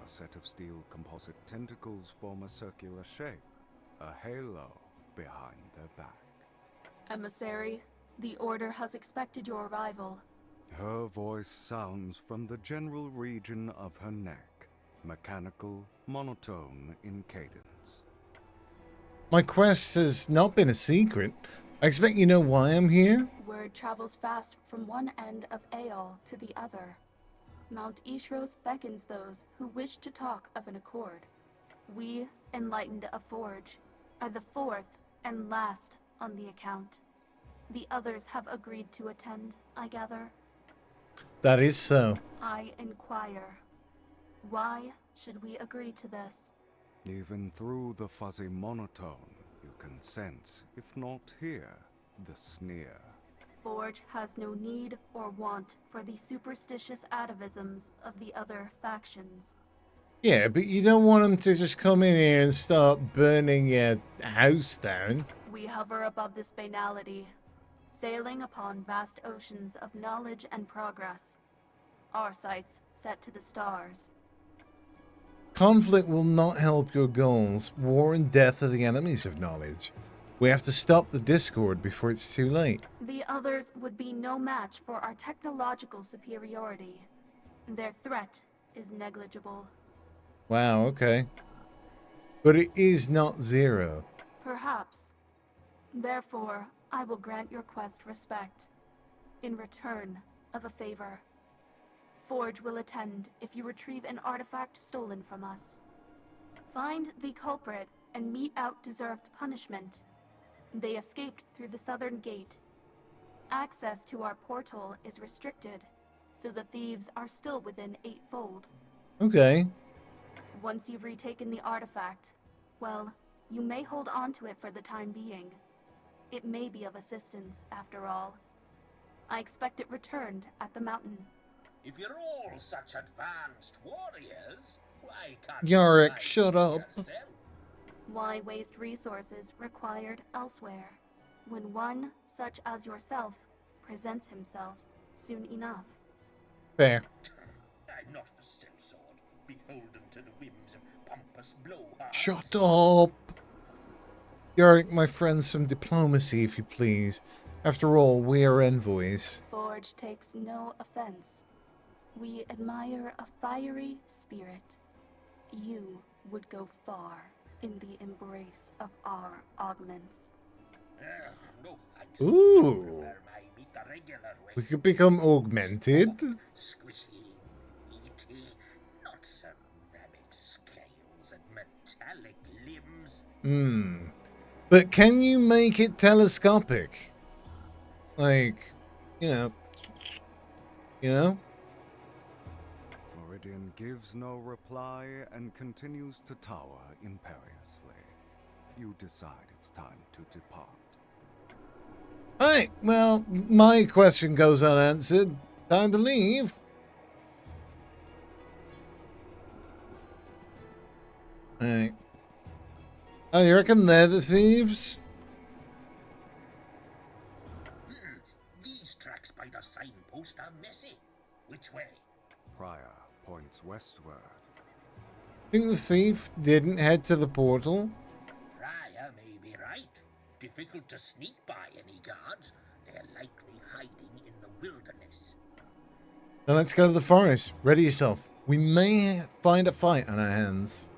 [SPEAKER 2] A set of steel composite tentacles form a circular shape, a halo behind their back.
[SPEAKER 10] Emissary, the Order has expected your arrival.
[SPEAKER 2] Her voice sounds from the general region of her neck, mechanical, monotone in cadence.
[SPEAKER 1] My quest has not been a secret. I expect you know why I'm here?
[SPEAKER 10] Word travels fast from one end of Aeol to the other. Mount Ishros beckons those who wish to talk of an accord. We, enlightened of Forge, are the fourth and last on the account. The others have agreed to attend, I gather.
[SPEAKER 1] That is so.
[SPEAKER 10] I inquire, why should we agree to this?
[SPEAKER 2] Even through the fuzzy monotone, you can sense, if not hear, the sneer.
[SPEAKER 10] Forge has no need or want for the superstitious atavisms of the other factions.
[SPEAKER 1] Yeah, but you don't want them to just come in here and start burning your house down.
[SPEAKER 10] We hover above this banality, sailing upon vast oceans of knowledge and progress. Our sights set to the stars.
[SPEAKER 1] Conflict will not help your goals. War and death are the enemies of knowledge. We have to stop the discord before it's too late.
[SPEAKER 10] The others would be no match for our technological superiority. Their threat is negligible.
[SPEAKER 1] Wow, okay. But it is not zero.
[SPEAKER 10] Perhaps. Therefore, I will grant your quest respect, in return of a favor. Forge will attend if you retrieve an artifact stolen from us. Find the culprit and mete out deserved punishment. They escaped through the southern gate. Access to our portal is restricted, so the thieves are still within 8-fold.
[SPEAKER 1] Okay.
[SPEAKER 10] Once you've retaken the artifact, well, you may hold on to it for the time being. It may be of assistance, after all. I expect it returned at the mountain.
[SPEAKER 3] If you're all such advanced warriors, why can't
[SPEAKER 1] Yarick,
[SPEAKER 3] you
[SPEAKER 1] shut up.
[SPEAKER 3] yourself?
[SPEAKER 10] Why waste resources required elsewhere, when one such as yourself presents himself soon enough?
[SPEAKER 1] Fair.
[SPEAKER 3] I'm not a sellsword, beholden to the whims of pompous blowhards.
[SPEAKER 1] Shut up. Yarick, my friend, some diplomacy, if you please. After all, we are envoys.
[SPEAKER 10] Forge takes no offense. We admire a fiery spirit. You would go far in the embrace of our augments.
[SPEAKER 3] No thanks.
[SPEAKER 1] Ooh.
[SPEAKER 3] I prefer my meat the regular way.
[SPEAKER 1] We could become augmented.
[SPEAKER 3] Squishy, meaty, not ceramic scales and metallic limbs.
[SPEAKER 1] But can you make it telescopic? Like, you know?
[SPEAKER 2] Meridian gives no reply and continues to tower imperiously. You decide it's time to depart.
[SPEAKER 1] Alright, well, my question goes unanswered. Time to leave. Alright. Oh, you reckon they're the thieves?
[SPEAKER 3] These tracks by the signpost are messy. Which way?
[SPEAKER 2] Prior points westward.
[SPEAKER 1] Think the thief didn't head to the portal?
[SPEAKER 3] Prior may be right. Difficult to sneak by any guards. They're likely hiding in the wilderness.
[SPEAKER 1] Then let's go to the forest. Ready yourself. We may find a fight on our hands.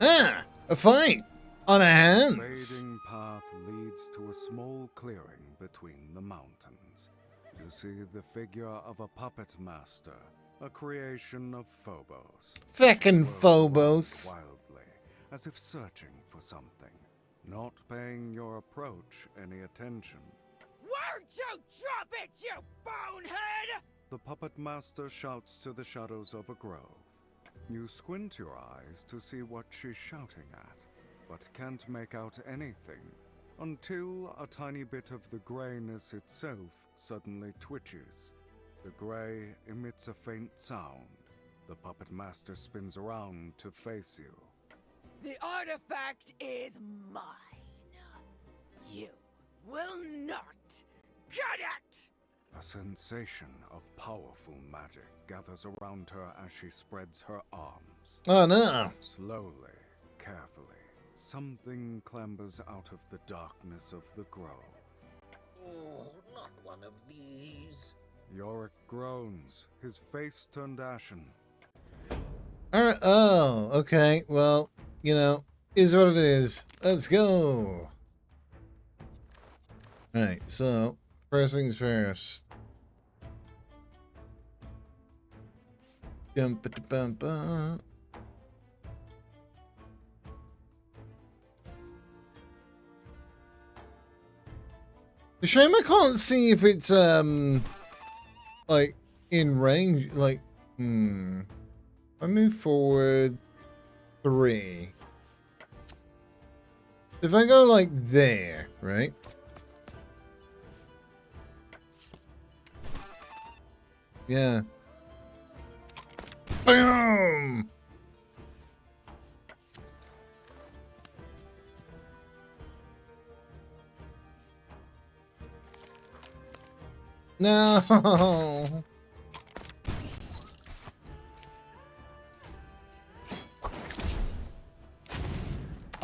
[SPEAKER 1] Ah! A fight! On our hands!
[SPEAKER 2] Fading path leads to a small clearing between the mountains. You see the figure of a puppet master, a creation of Phobos.
[SPEAKER 1] Feckin'
[SPEAKER 2] Swirls
[SPEAKER 1] Phobos!
[SPEAKER 2] around wildly, as if searching for something. not paying your approach any attention.
[SPEAKER 8] Won't you drop it, you bonehead?
[SPEAKER 2] The puppet master shouts to the shadows of a grove. You squint your eyes to see what she's shouting at, but can't make out anything until a tiny bit of the grayness itself suddenly twitches. The gray emits a faint sound. The puppet master spins around to face you.
[SPEAKER 8] The artifact is mine. You will not get it!
[SPEAKER 2] A sensation of powerful magic gathers around her as she spreads her arms.
[SPEAKER 1] Oh no!
[SPEAKER 2] Slowly, carefully, something clambers out of the darkness of the grove.
[SPEAKER 3] Oh, not one of these.
[SPEAKER 2] Yorick groans, his face turned ashen.
[SPEAKER 1] Alright, oh, okay. Well, you know, is what it is. Let's go! Alright, so, first things first. Jump it bump. The shame I can't see if it's like in range. Like, I move forward 3. If I go like there, right? Yeah. Boom! No!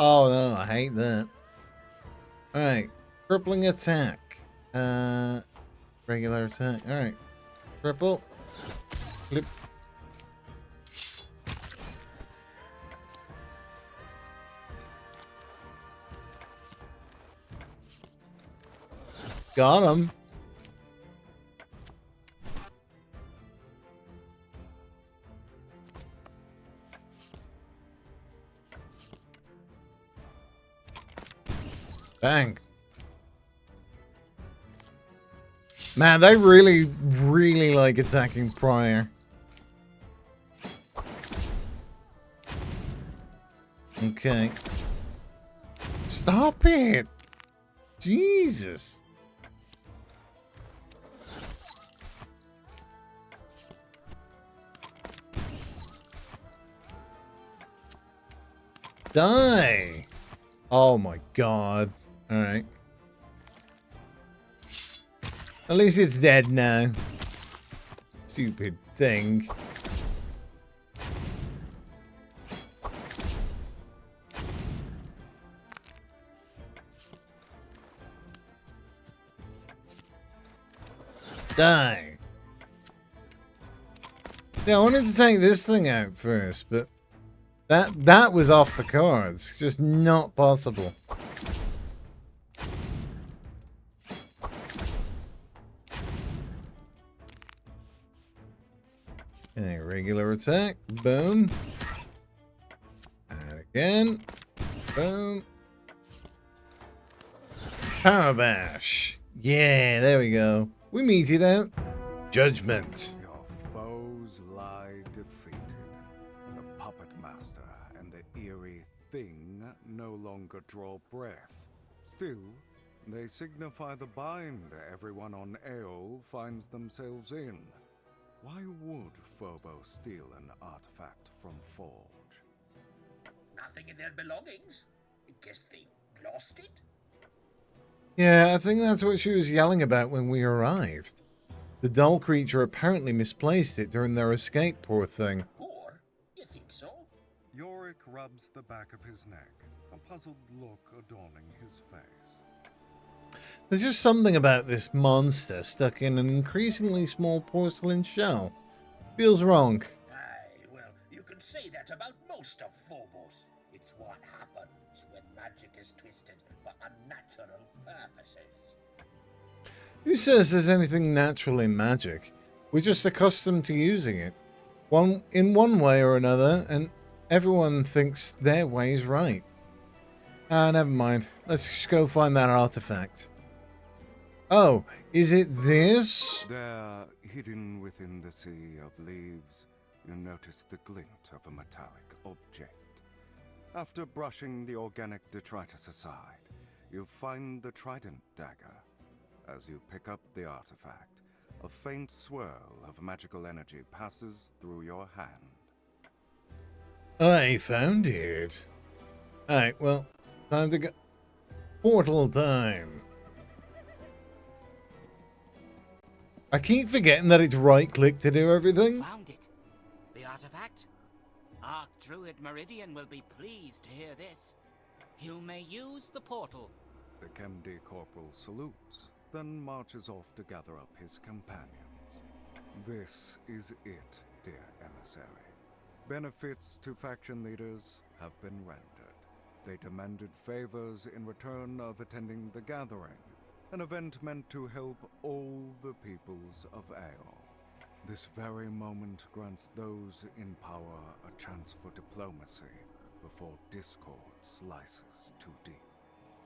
[SPEAKER 1] Oh no, I hate that. Alright. Crippling attack. Regular attack. Alright. Cripple. Flip. Got him. Bang. Man, they really like attacking prior. Okay. Stop it. Jesus. Die. Oh my god. Alright. At least it's dead now. Stupid thing. Die. Yeah, I wanted to take this thing out first, but that was off the cards. Just not possible. Okay, regular attack. Boom. And again. Boom. Power bash. Yeah, there we go. We meet it out. Judgment.
[SPEAKER 2] Your foes lie defeated. The puppet master and the eerie thing no longer draw breath. Still, they signify the bind everyone on Aeol finds themselves in. Why would Phobos steal an artifact from Forge?
[SPEAKER 3] Nothing in their belongings. Guess they lost it?
[SPEAKER 1] Yeah, I think that's what she was yelling about when we arrived. The doll creature apparently misplaced it during their escape, poor thing.
[SPEAKER 3] Poor? You think so?
[SPEAKER 2] Yorick rubs the back of his neck, a puzzled look adorning his face.
[SPEAKER 1] There's just something about this monster stuck in an increasingly small porcelain shell. Feels wrong.
[SPEAKER 3] Aye, well, you can say that about most of Phobos. It's what happens when magic is twisted for unnatural purposes.
[SPEAKER 1] Who says there's anything natural in magic? We're just accustomed to using it. In one way or another, and everyone thinks their way is right. Ah, never mind. Let's just go find that artifact. Oh, is it this?
[SPEAKER 2] There, hidden within the sea of leaves, you notice the glint of a metallic object. After brushing the organic detritus aside, you find the trident dagger. As you pick up the artifact, a faint swirl of magical energy passes through your hand.
[SPEAKER 1] I found it. Alright, well, time to go. Portal time. I keep forgetting that it's right click to do everything.
[SPEAKER 8] Found it. The artifact? Archdruid Meridian will be pleased to hear this. You may use the portal.
[SPEAKER 2] The Kemdi Corporal salutes, then marches off to gather up his companions. This is it, dear emissary. Benefits to faction leaders have been rendered. They demanded favors in return of attending the gathering, an event meant to help all the peoples of Aeol. This very moment grants those in power a chance for diplomacy before discord slices too deep,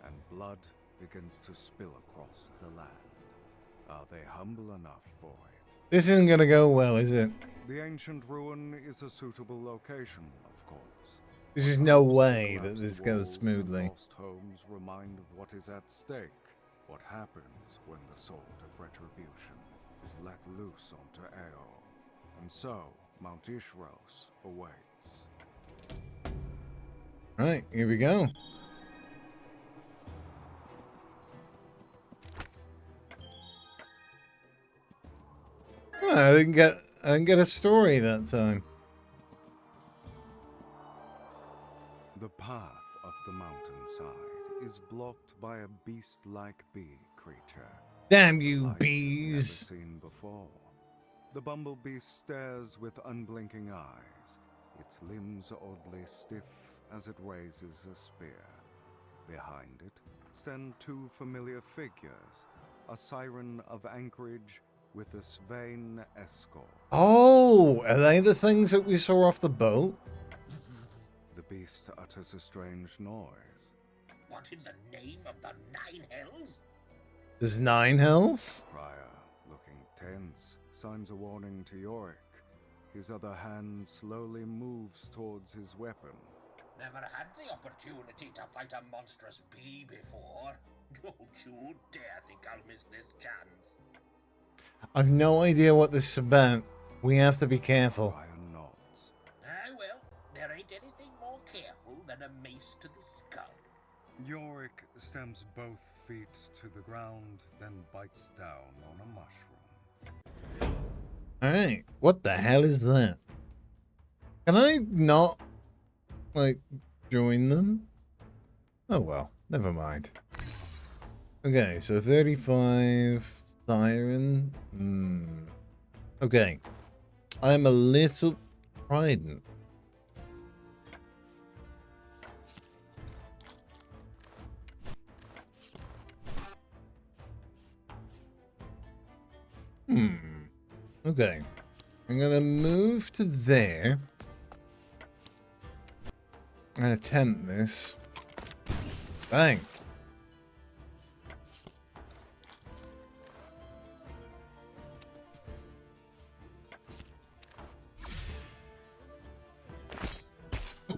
[SPEAKER 2] and blood begins to spill across the land. Are they humble enough for it?
[SPEAKER 1] This isn't gonna go well, is it?
[SPEAKER 2] The ancient ruin is a suitable location, of course.
[SPEAKER 1] There's just no way that this goes smoothly.
[SPEAKER 2] Lost homes remind of what is at stake, what happens when the sword of retribution is let loose onto Aeol. And so, Mount Ishros awaits.
[SPEAKER 1] Right, here we go. Oh, I didn't get a story that time.
[SPEAKER 2] The path up the mountainside is blocked by a beast-like bee creature.
[SPEAKER 1] Damn you,
[SPEAKER 2] Eyes
[SPEAKER 1] bees!
[SPEAKER 2] Never seen before. The bumblebee stares with unblinking eyes, its limbs oddly stiff as it raises a spear. Behind it stand two familiar figures, a siren of Anchorage with a Svain escort.
[SPEAKER 1] Oh, are they the things that we saw off the boat?
[SPEAKER 2] The beast utters a strange noise.
[SPEAKER 3] What in the name of the Nine Hells?
[SPEAKER 1] There's 9 hells?
[SPEAKER 2] Prior, looking tense, signs a warning to Yorick. His other hand slowly moves towards his weapon.
[SPEAKER 3] Never had the opportunity to fight a monstrous bee before. Don't you dare think I'll miss this chance.
[SPEAKER 1] I've no idea what this is about. We have to be careful.
[SPEAKER 2] Prior nods.
[SPEAKER 3] Ah, well, there ain't anything more careful than a mace to the skull.
[SPEAKER 2] Yorick stamps both feet to the ground, then bites down on a mushroom.
[SPEAKER 1] Alright, what the hell is that? Can I not, like, join them? Oh well, never mind. Okay, so 35... Siren. Okay. I'm a little trident. Okay. I'm gonna move to there and attempt this. Bang.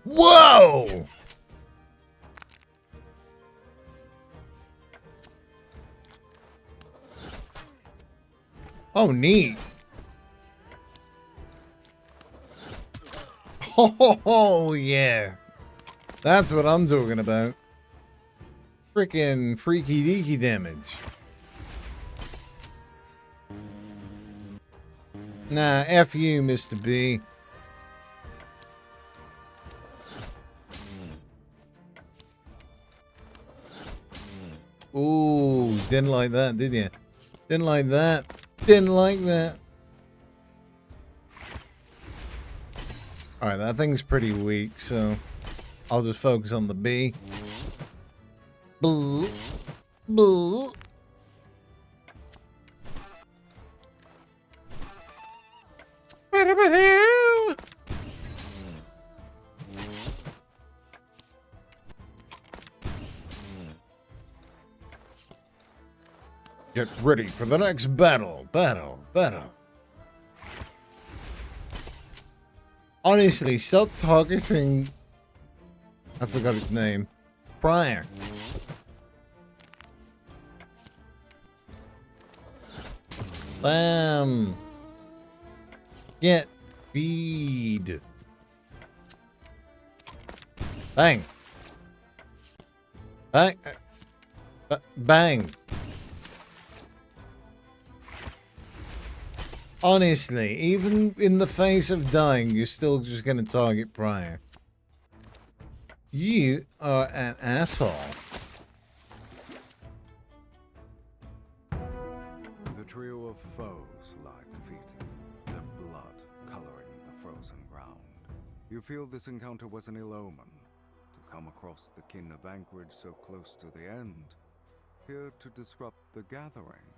[SPEAKER 1] Whoa! Oh, neat. Oh, yeah. That's what I'm talking about. Freaking freaky deaky damage. Nah, F you, Mr. B. Ooh, didn't like that, did you? Didn't like that. Didn't like that. Alright, that thing's pretty weak, so I'll just focus on the B. Blah. Blah. Get ready for the next battle. Battle. Honestly, stop targeting... I forgot his name. Prior. Bam. Get feed. Bang. Bang. Bang. Honestly, even in the face of dying, you're still just going to target Prior. You are an asshole.
[SPEAKER 2] The trio of foes lie defeated, their blood coloring the frozen ground. You feel this encounter was an ill omen. To come across the kin of Anchorage so close to the end, here to disrupt the gathering,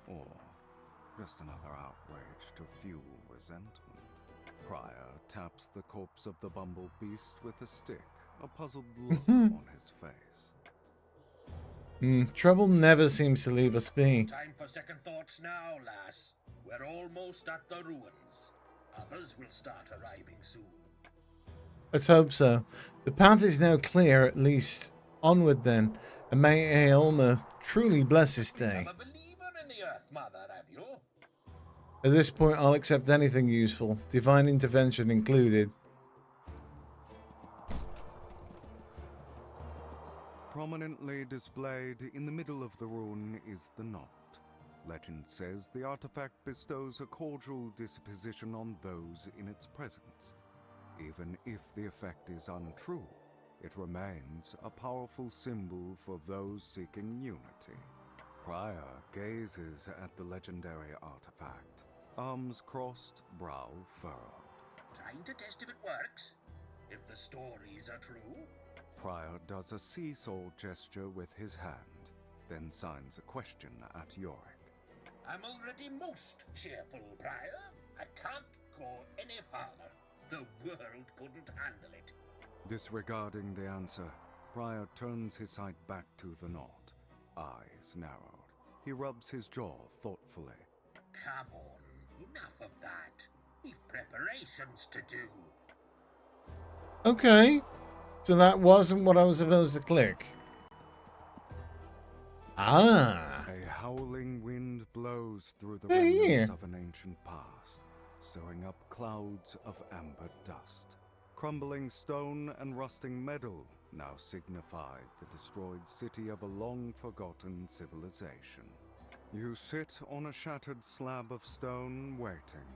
[SPEAKER 2] or just another outrage to fuel resentment. Prior taps the corpse of the bumble beast with a stick, a puzzled look on his face.
[SPEAKER 1] Trouble never seems to leave us be.
[SPEAKER 3] Time for second thoughts now, lass. We're almost at the ruins. Others will start arriving soon.
[SPEAKER 1] Let's hope so. The path is now clear, at least. Onward then, and may Aelma truly bless this day.
[SPEAKER 3] I'm a believer in the Earth Mother, have you?
[SPEAKER 1] At this point, I'll accept anything useful, divine intervention included.
[SPEAKER 2] Prominently displayed in the middle of the ruin is the knot. Legend says the artifact bestows a cordial disposition on those in its presence. Even if the effect is untrue, it remains a powerful symbol for those seeking unity. Prior gazes at the legendary artifact, arms crossed, brow furrowed.
[SPEAKER 3] Trying to test if it works? If the stories are true?
[SPEAKER 2] Prior does a seesaw gesture with his hand, then signs a question at Yorick.
[SPEAKER 3] I'm already most cheerful, Prior. I can't go any farther. The world couldn't handle it.
[SPEAKER 2] Disregarding the answer, Prior turns his sight back to the knot, eyes narrowed. He rubs his jaw thoughtfully.
[SPEAKER 3] Come on, enough of that. We've preparations to do.
[SPEAKER 1] Okay. So that wasn't what I was supposed to click. Ah.
[SPEAKER 2] A howling wind blows through the
[SPEAKER 1] Hey,
[SPEAKER 2] remnants
[SPEAKER 1] yeah.
[SPEAKER 2] of an ancient past, stirring up clouds of amber dust. Crumbling stone and rusting metal now signify the destroyed city of a long-forgotten civilization. You sit on a shattered slab of stone, waiting.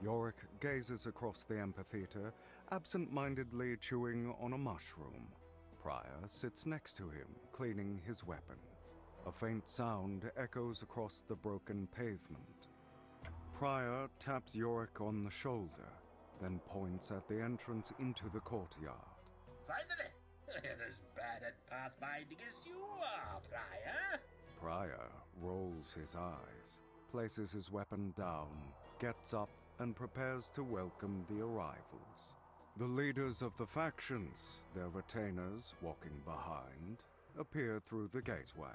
[SPEAKER 2] Yorick gazes across the amphitheater, absent-mindedly chewing on a mushroom. Prior sits next to him, cleaning his weapon. A faint sound echoes across the broken pavement. Prior taps Yorick on the shoulder, then points at the entrance into the courtyard.
[SPEAKER 3] Finally! You're as bad at pathfinding as you are, Prior.
[SPEAKER 2] Prior rolls his eyes, places his weapon down, gets up, and prepares to welcome the arrivals. The leaders of the factions, their retainers walking behind, appear through the gateway.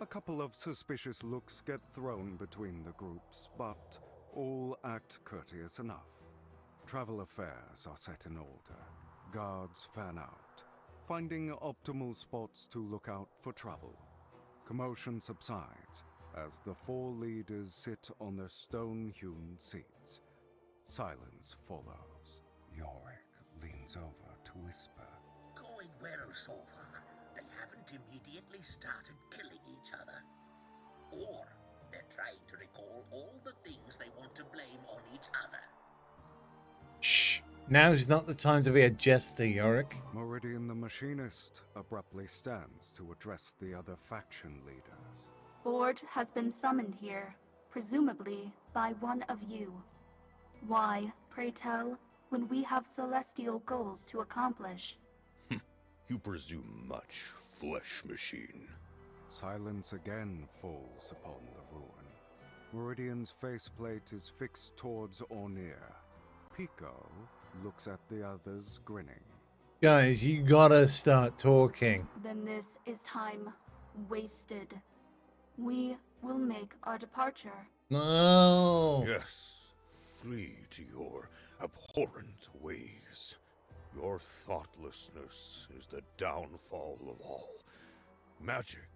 [SPEAKER 2] A couple of suspicious looks get thrown between the groups, but all act courteous enough. Travel affairs are set in order. Guards fan out, finding optimal spots to look out for trouble. Commotion subsides as the four leaders sit on their stone-hewn seats. Silence follows. Yorick leans over to whisper.
[SPEAKER 3] Going well so far. They haven't immediately started killing each other. Or they're trying to recall all the things they want to blame on each other.
[SPEAKER 1] Shh. Now's not the time to be a jester, Yorick.
[SPEAKER 2] Meridian the Machinist abruptly stands to address the other faction leaders.
[SPEAKER 10] Forge has been summoned here, presumably by one of you. Why, pray tell, when we have celestial goals to accomplish?
[SPEAKER 4] You presume much, flesh machine.
[SPEAKER 2] Silence again falls upon the ruin. Meridian's faceplate is fixed towards Ornir. Pico looks at the others, grinning.
[SPEAKER 1] Guys, you gotta start talking.
[SPEAKER 10] Then this is time wasted. We will make our departure.
[SPEAKER 1] No.
[SPEAKER 4] Yes, flee to your abhorrent ways. Your thoughtlessness is the downfall of all. Magic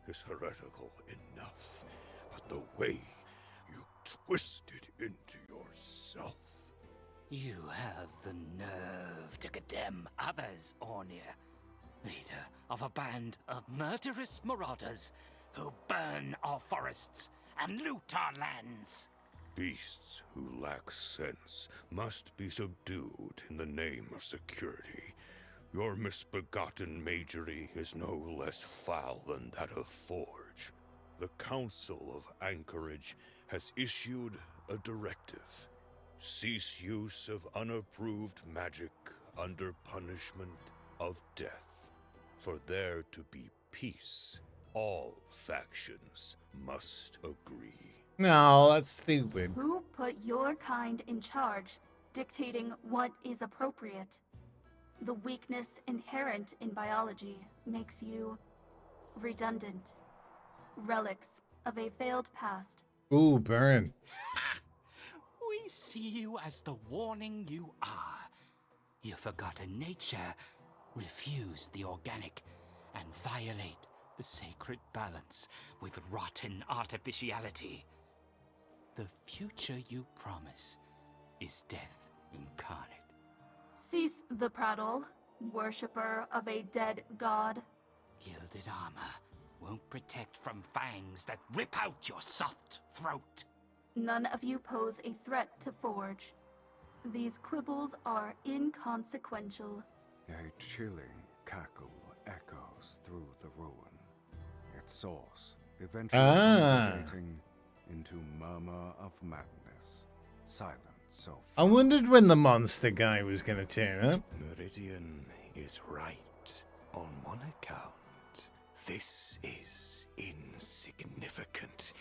[SPEAKER 4] is heretical enough, but the way you twist it into yourself.
[SPEAKER 8] You have the nerve to condemn others, Ornir, leader of a band of murderous marauders who burn our forests and loot our lands.
[SPEAKER 4] Beasts who lack sense must be subdued in the name of security. Your misbegotten magery is no less foul than that of Forge. The Council of Anchorage has issued a directive. Cease use of unapproved magic under punishment of death. For there to be peace, all factions must agree.
[SPEAKER 1] No, that's stupid.
[SPEAKER 10] Who put your kind in charge, dictating what is appropriate? The weakness inherent in biology makes you redundant. Relics of a failed past.
[SPEAKER 1] Ooh, burn.
[SPEAKER 8] We see you as the warning you are. Your forgotten nature refuse the organic and violate the sacred balance with rotten artificiality. The future you promise is death incarnate.
[SPEAKER 10] Cease the prattle, worshipper of a dead god.
[SPEAKER 8] Gilded armor won't protect from fangs that rip out your soft throat.
[SPEAKER 10] None of you pose a threat to Forge. These quibbles are inconsequential.
[SPEAKER 2] A chilling cackle echoes through the ruin, its source eventually congregating into murmur of madness, silent so
[SPEAKER 1] I
[SPEAKER 2] far.
[SPEAKER 1] wondered when the monster guy was going to turn up.
[SPEAKER 6] Meridian is right on one account. This is insignificant.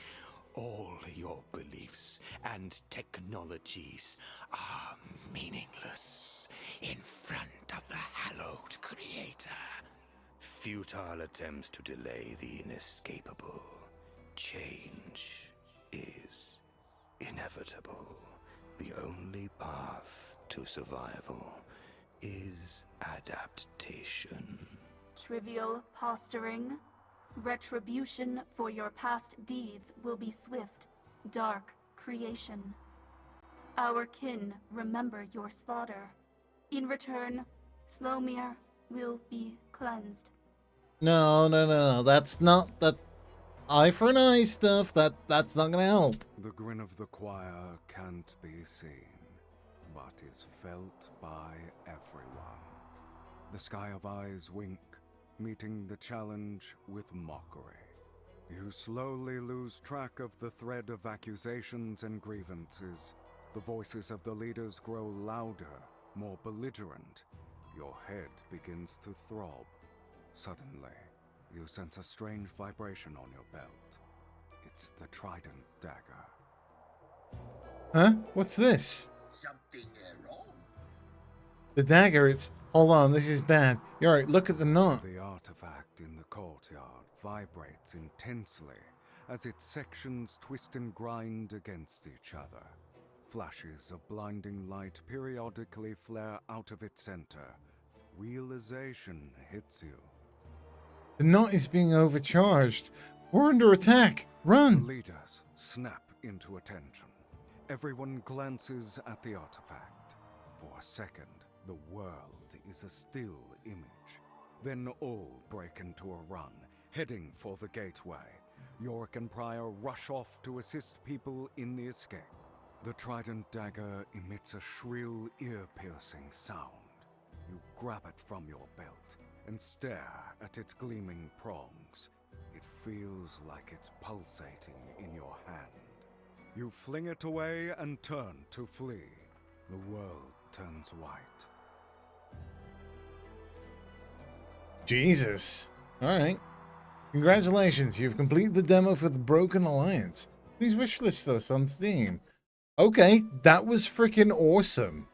[SPEAKER 6] All your beliefs and technologies are meaningless in front of the hallowed Creator. Futile attempts to delay the inescapable. Change is inevitable. The only path to survival is adaptation.
[SPEAKER 10] Trivial posturing. Retribution for your past deeds will be swift, dark creation. Our kin remember your slaughter. In return, Slomir will be cleansed.
[SPEAKER 1] No. That's not that eye for an eye stuff. That's not going to help.
[SPEAKER 2] The grin of the choir can't be seen, but is felt by everyone. The sky of eyes wink, meeting the challenge with mockery. You slowly lose track of the thread of accusations and grievances. The voices of the leaders grow louder, more belligerent. Your head begins to throb. Suddenly, you sense a strange vibration on your belt. It's the Trident dagger.
[SPEAKER 1] Huh? What's this?
[SPEAKER 3] Something wrong?
[SPEAKER 1] The dagger, it's... Hold on, this is bad. You're right, look at the knot.
[SPEAKER 2] The artifact in the courtyard vibrates intensely as its sections twist and grind against each other. Flashes of blinding light periodically flare out of its center. Realization hits you.
[SPEAKER 1] The knot is being overcharged. We're under attack. Run!
[SPEAKER 2] Leaders snap into attention. Everyone glances at the artifact. For a second, the world is a still image. Then all break into a run, heading for the gateway. Yorick and Pryor rush off to assist people in the escape. The Trident dagger emits a shrill, ear-piercing sound. You grab it from your belt and stare at its gleaming prongs. It feels like it's pulsating in your hand. You fling it away and turn to flee. The world turns white.
[SPEAKER 1] Jesus. Alright. Congratulations, you've completed the demo for the Broken Alliance. Please wishlist us on Steam. Okay, that was freaking awesome.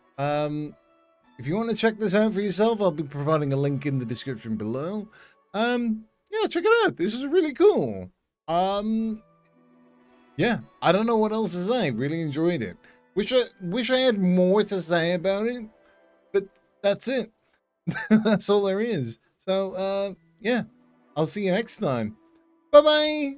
[SPEAKER 1] If you want to check this out for yourself, I'll be providing a link in the description below. Yeah, check it out. This is really cool. yeah, I don't know what else to say. Really enjoyed it. Wish I had more to say about it, but that's it. That's all there is. So, yeah, I'll see you next time. Bye-bye.